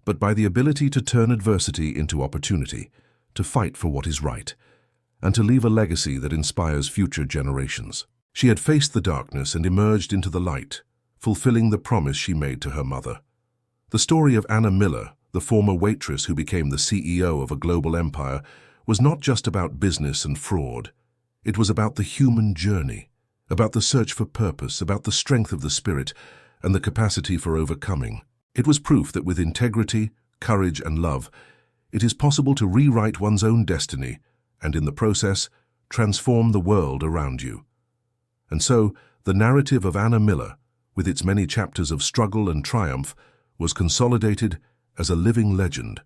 but by the ability to turn adversity into opportunity, to fight for what is right, and to leave a legacy that inspires future generations. She had faced the darkness and emerged into the light, fulfilling the promise she made to her mother. The story of Anna Miller, the former waitress who became the CEO of a global empire, was not just about business and fraud. It was about the human journey, about the search for purpose, about the strength of the spirit, and the capacity for overcoming. It was proof that with integrity, courage, and love, it is possible to rewrite one's own destiny and, in the process, transform the world around you. And so, the narrative of Anna Miller, with its many chapters of struggle and triumph, was consolidated as a living legend,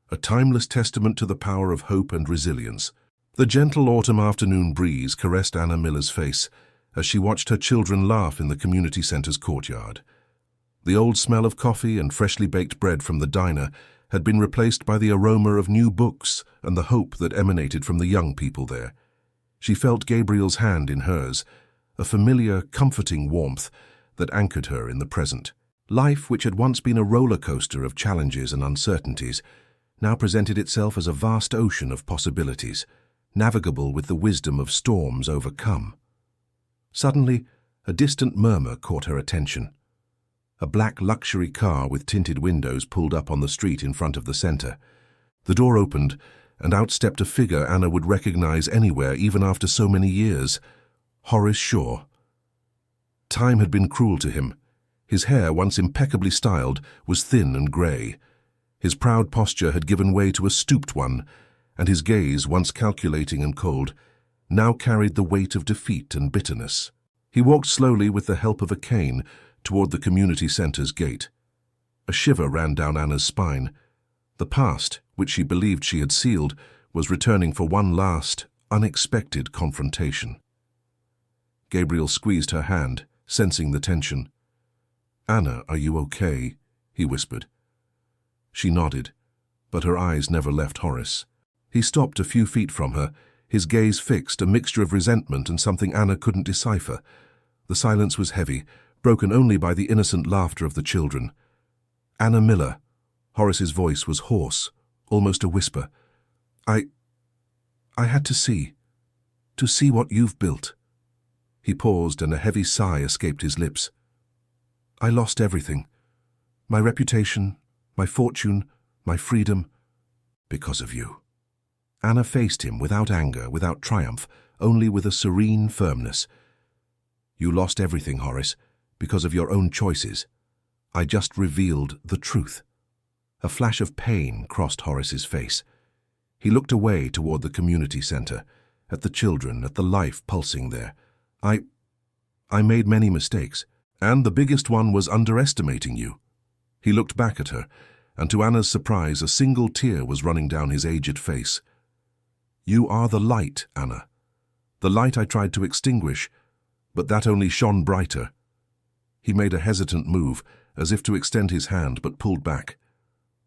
a timeless testament to the power of hope and resilience. The gentle autumn afternoon breeze caressed Anna Miller's face as she watched her children laugh in the community center's courtyard. The old smell of coffee and freshly baked bread from the diner had been replaced by the aroma of new books and the hope that emanated from the young people there. She felt Gabriel's hand in hers, a familiar, comforting warmth that anchored her in the present. Life, which had once been a roller coaster of challenges and uncertainties, now presented itself as a vast ocean of possibilities, navigable with the wisdom of storms overcome. Suddenly, a distant murmur caught her attention. A black luxury car with tinted windows pulled up on the street in front of the center. The door opened, and out stepped a figure Anna would recognize anywhere, even after so many years: Horace Shaw. Time had been cruel to him. His hair, once impeccably styled, was thin and grey. His proud posture had given way to a stooped one, and his gaze, once calculating and cold, now carried the weight of defeat and bitterness. He walked slowly with the help of a cane toward the community center's gate. A shiver ran down Anna's spine. The past, which she believed she had sealed, was returning for one last, unexpected confrontation. Gabriel squeezed her hand, sensing the tension. "Anna, are you okay?" he whispered. She nodded, but her eyes never left Horace. He stopped a few feet from her, his gaze fixed, a mixture of resentment and something Anna couldn't decipher. The silence was heavy, broken only by the innocent laughter of the children. "Anna Miller." Horace's voice was hoarse, almost a whisper. I had to see what you've built." He paused, and a heavy sigh escaped his lips. "I lost everything. My reputation, my fortune, my freedom, because of you." Anna faced him without anger, without triumph, only with a serene firmness. "You lost everything, Horace, because of your own choices. I just revealed the truth." A flash of pain crossed Horace's face. He looked away toward the community center, at the children, at the life pulsing there. I made many mistakes, and the biggest one was underestimating you." He looked back at her, and to Anna's surprise, a single tear was running down his aged face. "You are the light, Anna. The light I tried to extinguish, but that only shone brighter. He made a hesitant move, as if to extend his hand, but pulled back.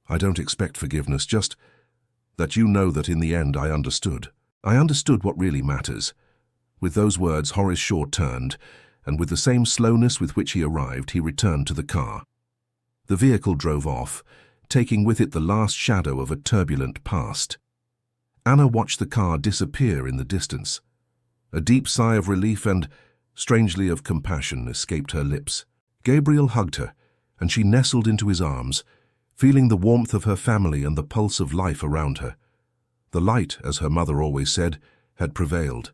I don't expect forgiveness, just that you know that in the end I understood. I understood what really matters. With those words, Horace Shaw turned, and with the same slowness with which he arrived, he returned to the car. The vehicle drove off, taking with it the last shadow of a turbulent past. Anna watched the car disappear in the distance. A deep sigh of relief and, strangely, of compassion escaped her lips. Gabriel hugged her, and she nestled into his arms, feeling the warmth of her family and the pulse of life around her. The light, as her mother always said, had prevailed.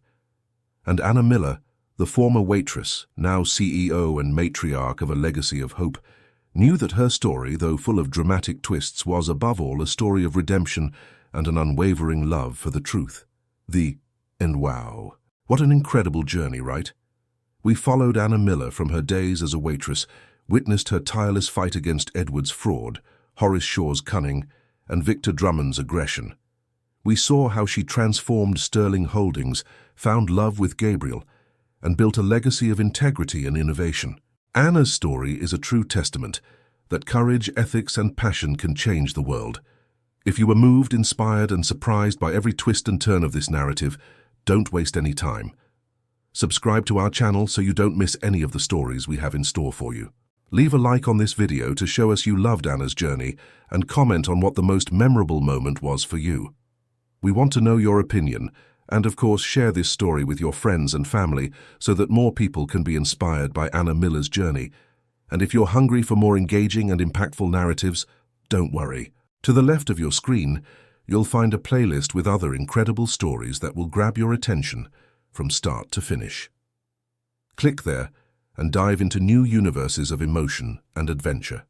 And Anna Miller, the former waitress, now CEO and matriarch of a legacy of hope, knew that her story, though full of dramatic twists, was above all a story of redemption and an unwavering love for the truth. And wow, what an incredible journey, right? We followed Anna Miller from her days as a waitress, witnessed her tireless fight against Edward's fraud, Horace Shaw's cunning, and Victor Drummond's aggression. We saw how she transformed Sterling Holdings, found love with Gabriel, and built a legacy of integrity and innovation. Anna's story is a true testament that courage, ethics, and passion can change the world. If you were moved, inspired, and surprised by every twist and turn of this narrative, don't waste any time. Subscribe to our channel so you don't miss any of the stories we have in store for you. Leave a like on this video to show us you loved Anna's journey, and comment on what the most memorable moment was for you. We want to know your opinion, and of course share this story with your friends and family so that more people can be inspired by Anna Miller's journey. And if you're hungry for more engaging and impactful narratives, don't worry. To the left of your screen, you'll find a playlist with other incredible stories that will grab your attention from start to finish. Click there and dive into new universes of emotion and adventure.